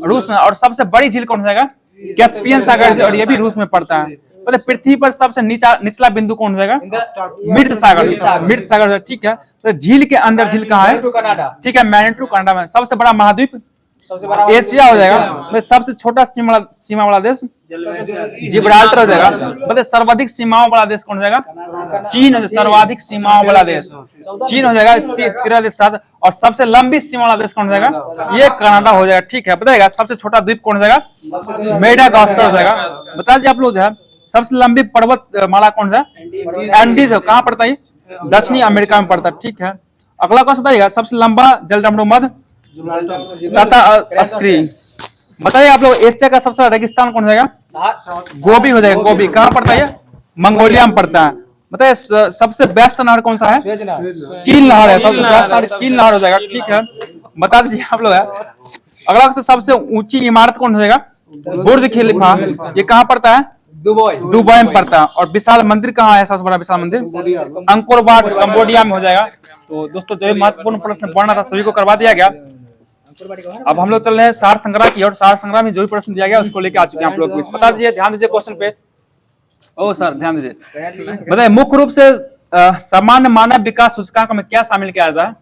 रूस में। और सबसे बड़ी झील कौन हो जाएगा? कैस्पियन सागर से, और ये भी रूस में पड़ता है। मतलब पृथ्वी पर सबसे निचला बिंदु कौन हो जाएगा? मृत सागर, मृत सागर, ठीक है। तो झील के अंदर झील कहाँ है? कनाडा, ठीक है, मैनिटू कनाडा में। सबसे बड़ा महाद्वीप सबसे बड़ा एशिया हो जाएगा। मतलब सबसे छोटा सीमा वाला देश जिब्राल्टर हो जाएगा। मतलब सर्वाधिक सीमाओं वाला देश कौन हो जाएगा? चीन हो जाएगा। सर्वाधिक सीमाओं वाला देश चीन हो जाएगा 13 और सबसे लंबी सीमा वाला देश कौन हो जाएगा? ये कनाडा हो जाएगा, ठीक है। बताएगा सबसे छोटा द्वीप कौन हो जाएगा? मेडागास्कर हो जाएगा। बता दीजिए आप लोग जो है सबसे लंबी पर्वत माला कौन सा? एंडीज है। कहाँ पड़ता है? दक्षिणी अमेरिका में पड़ता है, ठीक है। अगला क्वेश्चन बताइएगा सबसे लंबा जलडमरू मध्य तथा अस्क्री। बताइए आप लोग एशिया का सबसे बड़ा रेगिस्तान कौन हो जाएगा? गोबी हो जाएगा। गोबी कहाँ पड़ता है? मंगोलिया में पड़ता है। बताइए सबसे व्यस्त नहर कौन सा है? कील नहर है। सबसे व्यस्त नहर कील नहर हो जाएगा, ठीक है। बता दीजिए आप लोग है अगला क्वेश्चन सबसे ऊंची इमारत कौन हो जाएगा? बुर्ज खलीफा। ये कहाँ पड़ता है? दुबई में पड़ता है। और विशाल मंदिर कहाँ है? सबसे बड़ा विशाल मंदिर अंकोर वाट कंबोडिया में हो जाएगा। तो दोस्तों जो महत्वपूर्ण प्रश्न पढ़ना था सभी को करवा दिया गया। अब हम लोग चल रहे हैं सार संग्रह की, और सार संग्रह में जो भी प्रश्न दिया गया उसको लेके आ चुके हैं आप लोग। बता दीजिए, ध्यान दीजिए क्वेश्चन पे। ओ सर ध्यान दीजिए। बताइए मुख्य रूप से सामान्य मानव विकास सूचकांक में क्या शामिल किया जाता है?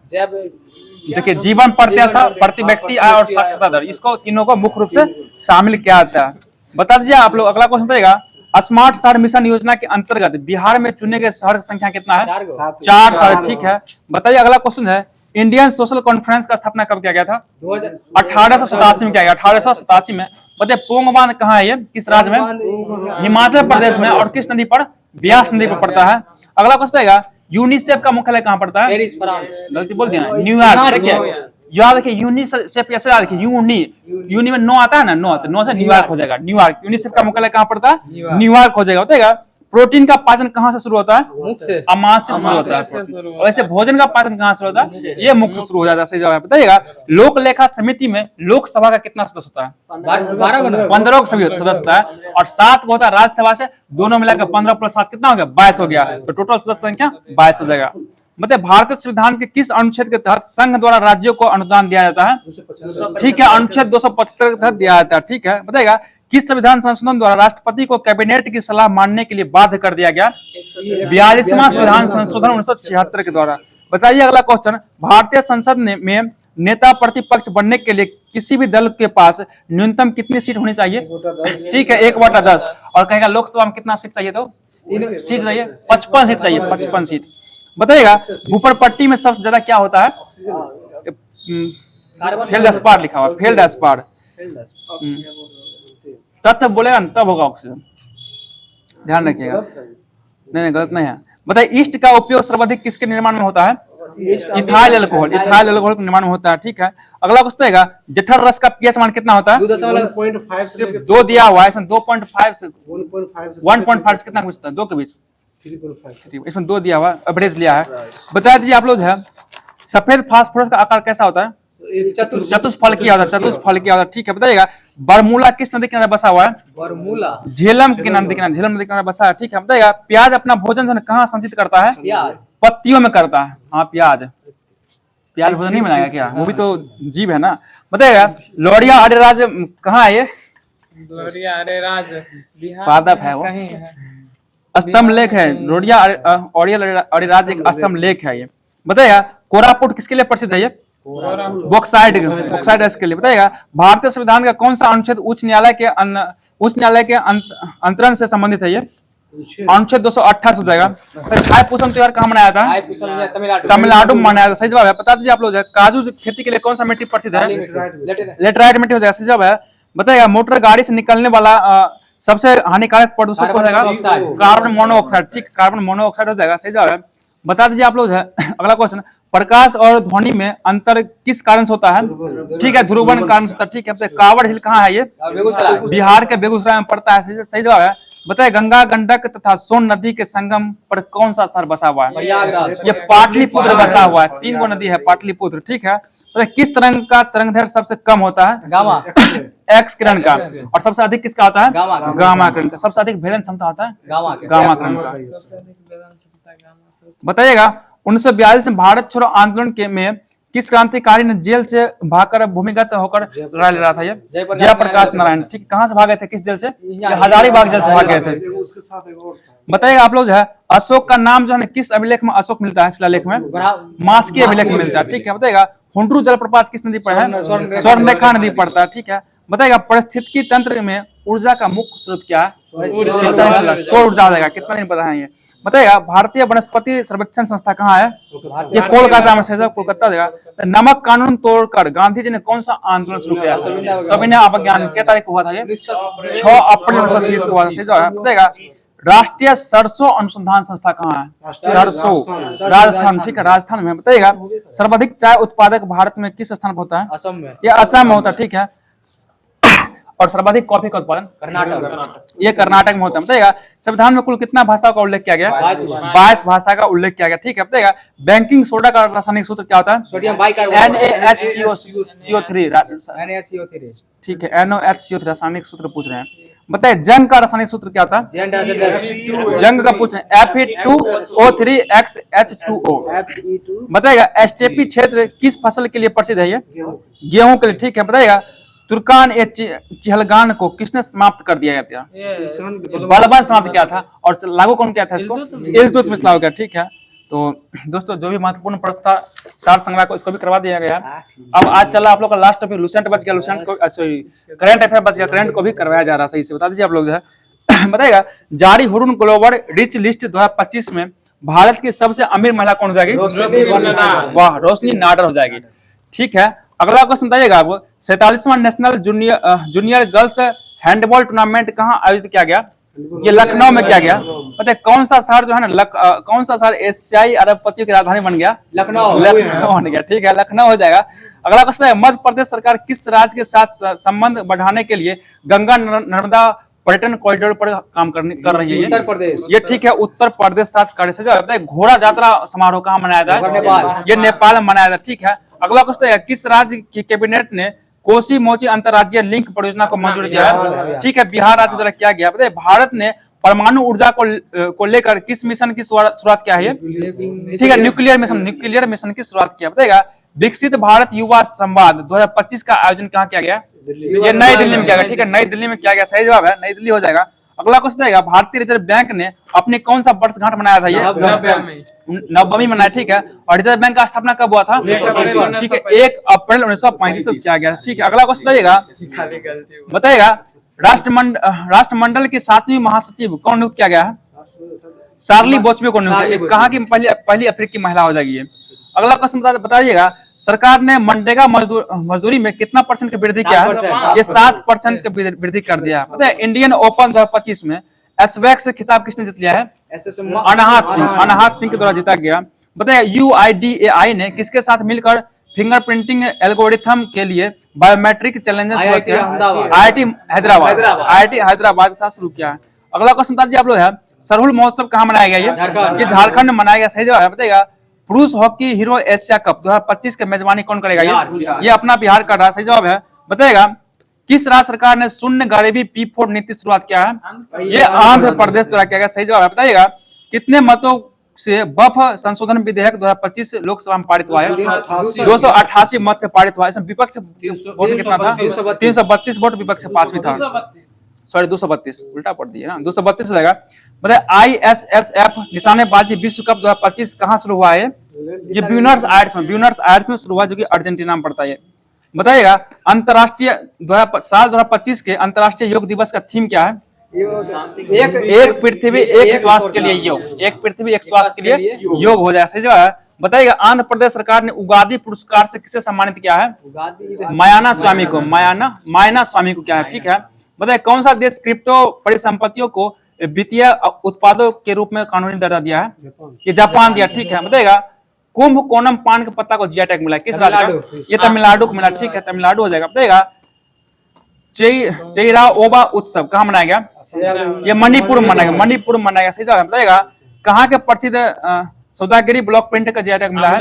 देखिए जीवन प्रत्याशा, प्रति व्यक्ति आय और साक्षरता दर, इसको तीनों को मुख्य रूप से शामिल किया जाता है। बता दीजिए आप लोग। अगला क्वेश्चन बताइएगा स्मार्ट शहर मिशन योजना के अंतर्गत बिहार में चुने गए शहर की संख्या कितना है? 4 शहर, ठीक है। बताइए अगला क्वेश्चन है इंडियन सोशल कॉन्फ्रेंस का स्थापना कब किया गया था? 1887 में किया गया। 1887 में। बताइए पोंग बांध कहाँ है? ये किस राज्य में? हिमाचल प्रदेश में। और किस नदी पर? ब्यास नदी पर पड़ता है। अगला क्वेश्चन आएगा यूनिसेफ का मुख्यालय कहाँ पड़ता है? गलती बोल दिया ना, न्यूयॉर्क। देखिए याद रखिए यूनिसेफ ऐसे याद रखिए, यूनी में नो आता है ना, नो से न्यूयॉर्क हो जाएगा। न्यूयॉर्क। यूनिसेफ का मुख्यालय कहाँ पड़ता है? न्यूयॉर्क हो जाएगा। बताएगा प्रोटीन का पाचन कहाँ से शुरू होता है? मुख से। अमांस से शुरू होता है। और ऐसे भोजन का पाचन कहाँ से होता है? ये मुख से शुरू हो जाता है। सही जवाब बताइएगा लोक लेखा समिति में लोकसभा का कितना सदस्य होता है? 15 सदस्य होता है। और 7 होता है राज्यसभा से। दोनों मिलाकर 15 + 7 कितना हो गया? 22 हो गया। तो टोटल सदस्य संख्या 22 हो जाएगा। मतलब भारतीय संविधान के किस अनुच्छेद के तहत संघ द्वारा राज्यों को अनुदान दिया जाता है? ठीक है, अनुच्छेद 275 के तहत दिया जाता है, ठीक है। बताइएगा किस संविधान संशोधन द्वारा राष्ट्रपति को कैबिनेट की सलाह मानने के लिए बाध्य कर दिया गया? 42वां संविधान संशोधन 1976 के द्वारा। बताइए अगला क्वेश्चन भारतीय संसद में नेता प्रतिपक्ष बनने के लिए किसी भी दल के पास न्यूनतम कितनी सीट होनी चाहिए? ठीक है, 1/10। और कहेगा लोकसभा में कितना सीट चाहिए? तो सीट चाहिए 55 सीट चाहिए, 55 सीट। बताइएगा ऊपर पट्टी में सबसे ज्यादा क्या होता है? फेल्डस्पार लिखा हुआ, फेल्डस्पार। तत्व बोलेगा ना तब होगा ऑक्सीजन, ध्यान रखिएगा। नहीं गलत नहीं है। बताइए ईस्ट का उपयोग सर्वाधिक किसके निर्माण में होता है? Ethyl alcohol. इथाइल अल्कोहल के निर्माण में होता है, ठीक है। अगला क्वेश्चन है जठर रस का पीएच मान कितना होता है? 2.5 2 दिया हुआ है इसमें। 2.5 से 1.5 कितना पूछता है? 2 के बीच 3.5। इसमें 2 दिया हुआ, एवरेज लिया है। बता दीजिए आप लोग है सफेद फास्फोरस का आकार कैसा होता है? चतुष्फलकीय होता है। चतुष्फलकीय होता है, ठीक है। बताइएगा बरमूला किस नदी किनारे बसा हुआ है? बरमूला झेलम के नदी किनारे, झेलम नदी किनारे बसा है, ठीक है। बताइएगा प्याज अपना भोजन कहाँ संचित करता है? पत्तियों में करता है। हाँ प्याज भोजन नहीं बनाएगा क्या? वो भी तो जीव है ना। बताइएगा लोरिया अरेराज कहाँ है? ये लोरिया अरेराज बिहार पादप है, वो स्तंभ लेख है। लोरिया अरेराज एक स्तंभ लेख है ये। बताइएगा कोरापुट किसके लिए प्रसिद्ध है? ये बॉक्साइट के लिए। बताइएगा भारतीय संविधान का कौन सा अनुच्छेद उच्च न्यायालय के अंतरण से संबंधित है? ये अनुच्छेद 228 हो जाएगा। थाईपुसम त्योहार कहाँ मनाया था? तमिलनाडु में मनाया था। सही जवाब है। बता दीजिए आप लोग काजू खेती के लिए कौन सा मिट्टी प्रसिद्ध है? लेटराइट मिट्टी हो जाएगा। सही जवाब है। बताइएगा मोटर गाड़ी से निकलने वाला सबसे हानिकारक प्रदूषक हो जाएगा कार्बन मोनोऑक्साइड, ठीक। कार्बन मोनोऑक्साइड हो जाएगा। सही जवाब है। बता दीजिए आप लोग है अगला क्वेश्चन प्रकाश और ध्वनि में अंतर किस कारण से होता है? ठीक है, ध्रुवन कारण से होता है, ठीक है। कांवड़ हिल कहाँ है? ये बिहार के बेगूसराय में पड़ता है। सही जवाब है। बताइए गंगा गंडक तथा सोन नदी के संगम पर कौन सा शहर बसा हुआ है? ये पाटलिपुत्र बसा हुआ है। 3 गो नदी है पाटलिपुत्र, ठीक है। तो किस तरंग का तरंगदैर्घ्य सबसे कम होता है? गामा एक्स किरण का। और सबसे अधिक किसका होता है? गामा किरण का। सबसे अधिक भेदन क्षमता होता है गामा किरण का। बताइएगा 1942 में भारत छोड़ो आंदोलन में किस क्रांतिकारी ने जेल से भागकर भूमिगत होकर लड़ा ले रहा था? ये जयप्रकाश नारायण। ठीक, कहाँ से भागे थे, किस जेल से? हजारीबाग जेल से भाग गए थे। उसके साथ एक और था। बताइएगा आप लोग जो है अशोक का नाम जो है ना किस अभिलेख में अशोक मिलता है? शिलालेख में मास्की अभिलेख में मिलता है। ठीक है, बताइएगा हुंड्रू जलप्रपात किस नदी पर है? स्वर्णरेखा नदी पड़ता है। ठीक है, बताइएगा पारिस्थितिकी तंत्र में ऊर्जा का मुख्य स्रोत क्या है? सौर ऊर्जा देगा। कितना दिन पता है ये? बताइएगा भारतीय वनस्पति सर्वेक्षण संस्था कहाँ है? ये कोलकाता में है, कोलकाता देगा। नमक कानून तोड़कर गांधी जी ने कौन सा आंदोलन शुरू किया? सविनय अवज्ञान। क्या तारीख को हुआ था ये? 6 अप्रैल 1930 को हुआ था। सही जवाब है। बताइएगा राष्ट्रीय सरसों अनुसंधान संस्था कहाँ है? सरसों, राजस्थान। ठीक है, राजस्थान में। बताइएगा सर्वाधिक चाय उत्पादक भारत में किस स्थान पर होता है? असम में। ये असम में होता है। ठीक है, और सर्वाधिक कॉफी का उत्पादन कर्नाटक। ये कर्नाटक में होता है। बताइएगा संविधान में कुल कितना भाषाओं का उल्लेख किया गया? 22 भाषा का उल्लेख किया गया। ठीक है, बताइएगा बैंकिंग सोडा का रासायनिक सूत्र क्या होता है? Sodium bicarbonate. NaHCO3। NaCO3। ठीक है, NaOH रासायनिक सूत्र पूछ रहे हैं। बताइए जंग का रासायनिक सूत्र क्या होता है? जंग का पूछ रहे हैं। Fe2O3XH2O। बताइएगा एस्टेपी क्षेत्र किस फसल के लिए प्रसिद्ध है? ये गेहूं के लिए। ठीक है, बताइएगा तुर्कान ए चिहलगान को किसने समाप्त कर दिया था? बलबन समाप्त किया था। और लागू कौन किया था इसको? इल्तुतमिश लागू किया। ठीक है, तो दोस्तों जो भी महत्वपूर्ण प्रश्न था सार संग्रह को इसको भी करवा दिया गया। अब आज चला आप लोग का लास्ट टॉपिक लुसेंट बच गया, लुसेंट को सॉरी करंट अफेयर बच गया, करंट को भी करवाया जा रहा है। सही से बता दीजिए आप लोग जो है। बताइएगा जारी हुरून ग्लोबल रिच लिस्ट 2025 में भारत की सबसे अमीर महिला कौन हो जाएगी? वाह, रोशनी नाडर हो जाएगी। ठीक है, अगला क्वेश्चन बताइएगा आप 47वां national junior girls handball tournament कहाँ आयोजित किया गया? ये लखनऊ में किया गया। पता है कौन सा शहर जो है ना कौन सा शहर एशियाई अरबपतियों की राजधानी बन गया? लखनऊ बन गया। ठीक है, लखनऊ हो जाएगा। अगला क्वेश्चन है मध्य प्रदेश सरकार किस राज्य के साथ संबंध बढ़ाने के लिए गंगा नर्मदा पर्यटन कॉरिडोर पर काम कर रही है? उत्तर प्रदेश। ये ठीक है, उत्तर प्रदेश साथ कार्य से घोड़ा यात्रा समारोह कहाँ मनाया था? ये नेपाल में मनाया था। ठीक है, अगला क्वेश्चन है किस राज्य की कैबिनेट ने कोसी मोची अंतरराज्यीय लिंक परियोजना को मंजूरी दिया है? ठीक है, बिहार राज्य द्वारा किया गया। बताइए भारत ने परमाणु ऊर्जा को लेकर किस मिशन की शुरुआत किया है? ठीक है, न्यूक्लियर मिशन की शुरुआत किया। बताइएगा विकसित भारत युवा संवाद 2025 का आयोजन कहाँ किया गया? ये नई दिल्ली में किया गया। ठीक है, नई दिल्ली में किया गया। सही जवाब है, नई दिल्ली हो जाएगा। अगला क्वेश्चन आएगा भारतीय रिजर्व बैंक ने अपने कौन सा वर्षगांठ मनाया था? ये 90वीं मनाया। ठीक है, और रिजर्व बैंक का स्थापना कब हुआ था? ठीक है, 1 अप्रैल 1935 को किया गया। ठीक है, अगला क्वेश्चन आइएगा बताइएगा राष्ट्रमंडल की 7वीं महासचिव कौन नियुक्त किया गया है? शार्ली बोस्वे को नियुक्त। कहाँ की पहली अफ्रीकी महिला हो जाएगी ये? अगला क्वेश्चन बताइएगा सरकार ने मनरेगा मजदूरी में कितना % की वृद्धि किया है? ये 7% की वृद्धि कर दिया है। पता है इंडियन ओपन 2025 में एसवेक्स खिताब किसने जीत लिया है? अनाहत सिंह के द्वारा जीता गया। बताइए UIDAI ने किसके साथ मिलकर फिंगरप्रिंटिंग एल्गोरिथम के लिए बायोमेट्रिक चैलेंजेस IIT हैदराबाद के साथ शुरू किया है। अगला क्वेश्चन बताइए आप लोग है सरहुल महोत्सव कहाँ मनाया गया? ये झारखंड में मनाया गया। सही जवाब है। बताइएगा पुरुष हॉकी हीरो एशिया कप 2025 की मेजबानी कौन करेगा? ये अपना बिहार कर रहा है। सही जवाब है। बताइएगा किस राज्य सरकार ने शून्य गरीबी P4 नीति शुरुआत किया है? ये आंध्र प्रदेश द्वारा किया गया। सही जवाब है। बताइएगा कितने मतों से वक्फ संशोधन विधेयक 2025 लोकसभा में पारित हुआ है? 288 मत से पारित हुआ है। इसमें विपक्ष वोट कितना था? 332 वोट विपक्ष से पास भी था। सॉरी 232 उल्टा पड़ दिया ना, 232 हो जाएगा। बताइए ISSF निशानेबाजी विश्व कप 2025 कहाँ शुरू हुआ है? ये ब्यूनर्स आयर्स में शुरू हुआ जो कि अर्जेंटीना में पड़ता है। बताइएगा अंतरराष्ट्रीय साल 2025 के अंतरराष्ट्रीय योग दिवस का थीम क्या है? एक पृथ्वी एक स्वास्थ्य के लिए योग। एक पृथ्वी एक स्वास्थ्य के लिए योग हो जाएगा। सही जवाब है। बताइएगा आंध्र प्रदेश सरकार ने उगादी पुरस्कार से किसे सम्मानित किया है? मायाना स्वामी को क्या है? ठीक है, बताइए कौन सा देश क्रिप्टो परिसंपत्तियों को वित्तीय उत्पादों के रूप में कानूनी दर्जा दिया है? ये जापान दिया। ठीक है, बताइएगा कुंभकोणम पान के पत्ता को जीआई टैग मिला किस राज्य का? ये तमिलनाडु को मिला। ठीक है, तमिलनाडु हो जाएगा। बताइएगा चेइराओबा उत्सव कहाँ मनाया गया? ये मणिपुर में मनाया गया। सही जवाब है। बताइएगा कहाँ के प्रसिद्ध सौदागरी ब्लॉक प्रिंट का जीआई टैग मिला है?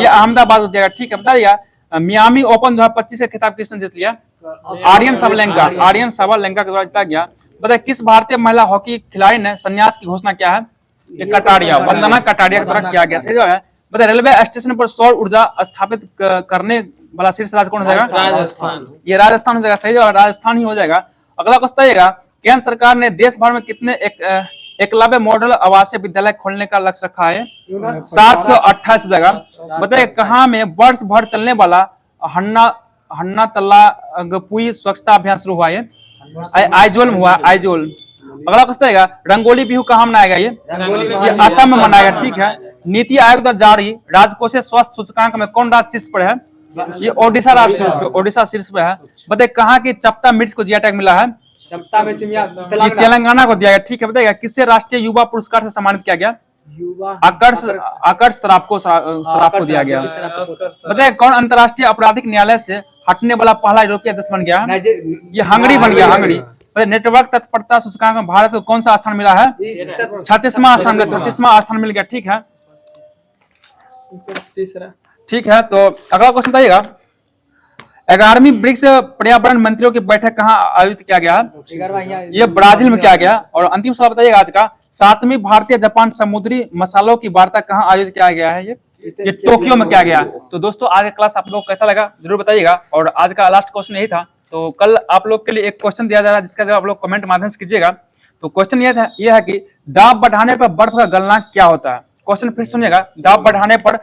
ये अहमदाबाद हो जाएगा। ठीक है, बताइएगा मियामी ओपन 2025 का खिताब किसने जीत लिया? आर्यन सावलेंका के द्वारा जीता गया। बताइए किस भारतीय महिला हॉकी खिलाड़ी ने संन्यास की घोषणा किया है? ये कटारिया, वंदना कटारिया के द्वारा किया गया। सही जवाब है। बताइए रेलवे स्टेशन पर सौर ऊर्जा स्थापित करने वाला शीर्ष राज्य कौन हो जाएगा? राजस्थान। ये राजस्थान हो जाएगा, सही जवाब राजस्थान ही हो जाएगा। अगला क्वेश्चन आइएगा, केंद्र सरकार ने देश भर में कितने एकलव्य मॉडल आवासीय विद्यालय खोलने का लक्ष्य रखा है? 728 जगह। बताइए कहाँ में वर्ष भर चलने वाला हन्ना तल्लागुई स्वच्छता अभियान शुरू हुआ है? आइजोल में हुआ, आइजोल। अगला क्वेश्चन आएगा, रंगोली बिहू कहाँ मनाएगा? ये असम में मनाएगा, ठीक है। नीति आयोग द्वारा जारी राजकोषीय स्वास्थ्य सूचकांक में कौन राज्य शीर्ष पर है? ये ओडिशा राज्य शीर्ष पे, ओडिशा शीर्ष पे है। बताइए कहाँ की चपटा मिर्च को जीआई टैग मिला है? चपटा में चिमिया ये तेलंगाना को दिया गया, ठीक है। बताइएगा किससे राष्ट्रीय युवा पुरस्कार से सम्मानित किया गया? युवा आकर्ष सराफ को दिया गया। बताइए कौन अंतर्राष्ट्रीय आपराधिक न्यायालय से हटने वाला पहला यूरोपीय देश बन गया? ये हंगरी बन गया, हंगरी। नेटवर्क तत्परता सूचकांक में भारत को कौन सा स्थान मिला है? 36वां स्थान मिला, 36वां स्थान मिल गया, ठीक है। तीसरा। ठीक है, तो अगला क्वेश्चन बताइएगा, 11वीं ब्रिक्स पर्यावरण मंत्रियों की बैठक कहाँ आयोजित किया गया? ये ब्राजील में किया गया। और अंतिम सवाल बताइएगा आज का, 7वीं भारतीय जापान समुद्री मसालों की वार्ता कहाँ आयोजित किया गया है? ये टोक्यो में किया गया। तो दोस्तों आज का क्लास आप लोग को कैसा लगा जरूर बताइएगा। और आज का लास्ट क्वेश्चन यही था, तो कल आप लोग के लिए एक क्वेश्चन दिया जा रहा है जिसका जवाब आप लोग कमेंट माध्यम से कीजिएगा। तो क्वेश्चन ये है कि दाब बढ़ाने पर बर्फ का गलनांक क्या होता है? क्वेश्चन फिर सुनिएगा, दाब बढ़ाने पर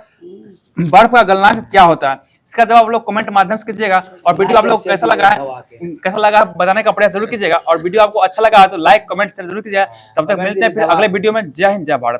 बर्फ का गलनांक क्या होता है? इसका जवाब आप लोग कमेंट माध्यम से कीजिएगा। और वीडियो आप लोग कैसा लगा बताने का प्रयास जरूर कीजिएगा। और वीडियो आपको अच्छा लगा तो लाइक कमेंट शेयर जरूर कीजिएगा। तब तक मिलते हैं फिर अगले वीडियो में। जय हिंद, जय भारत।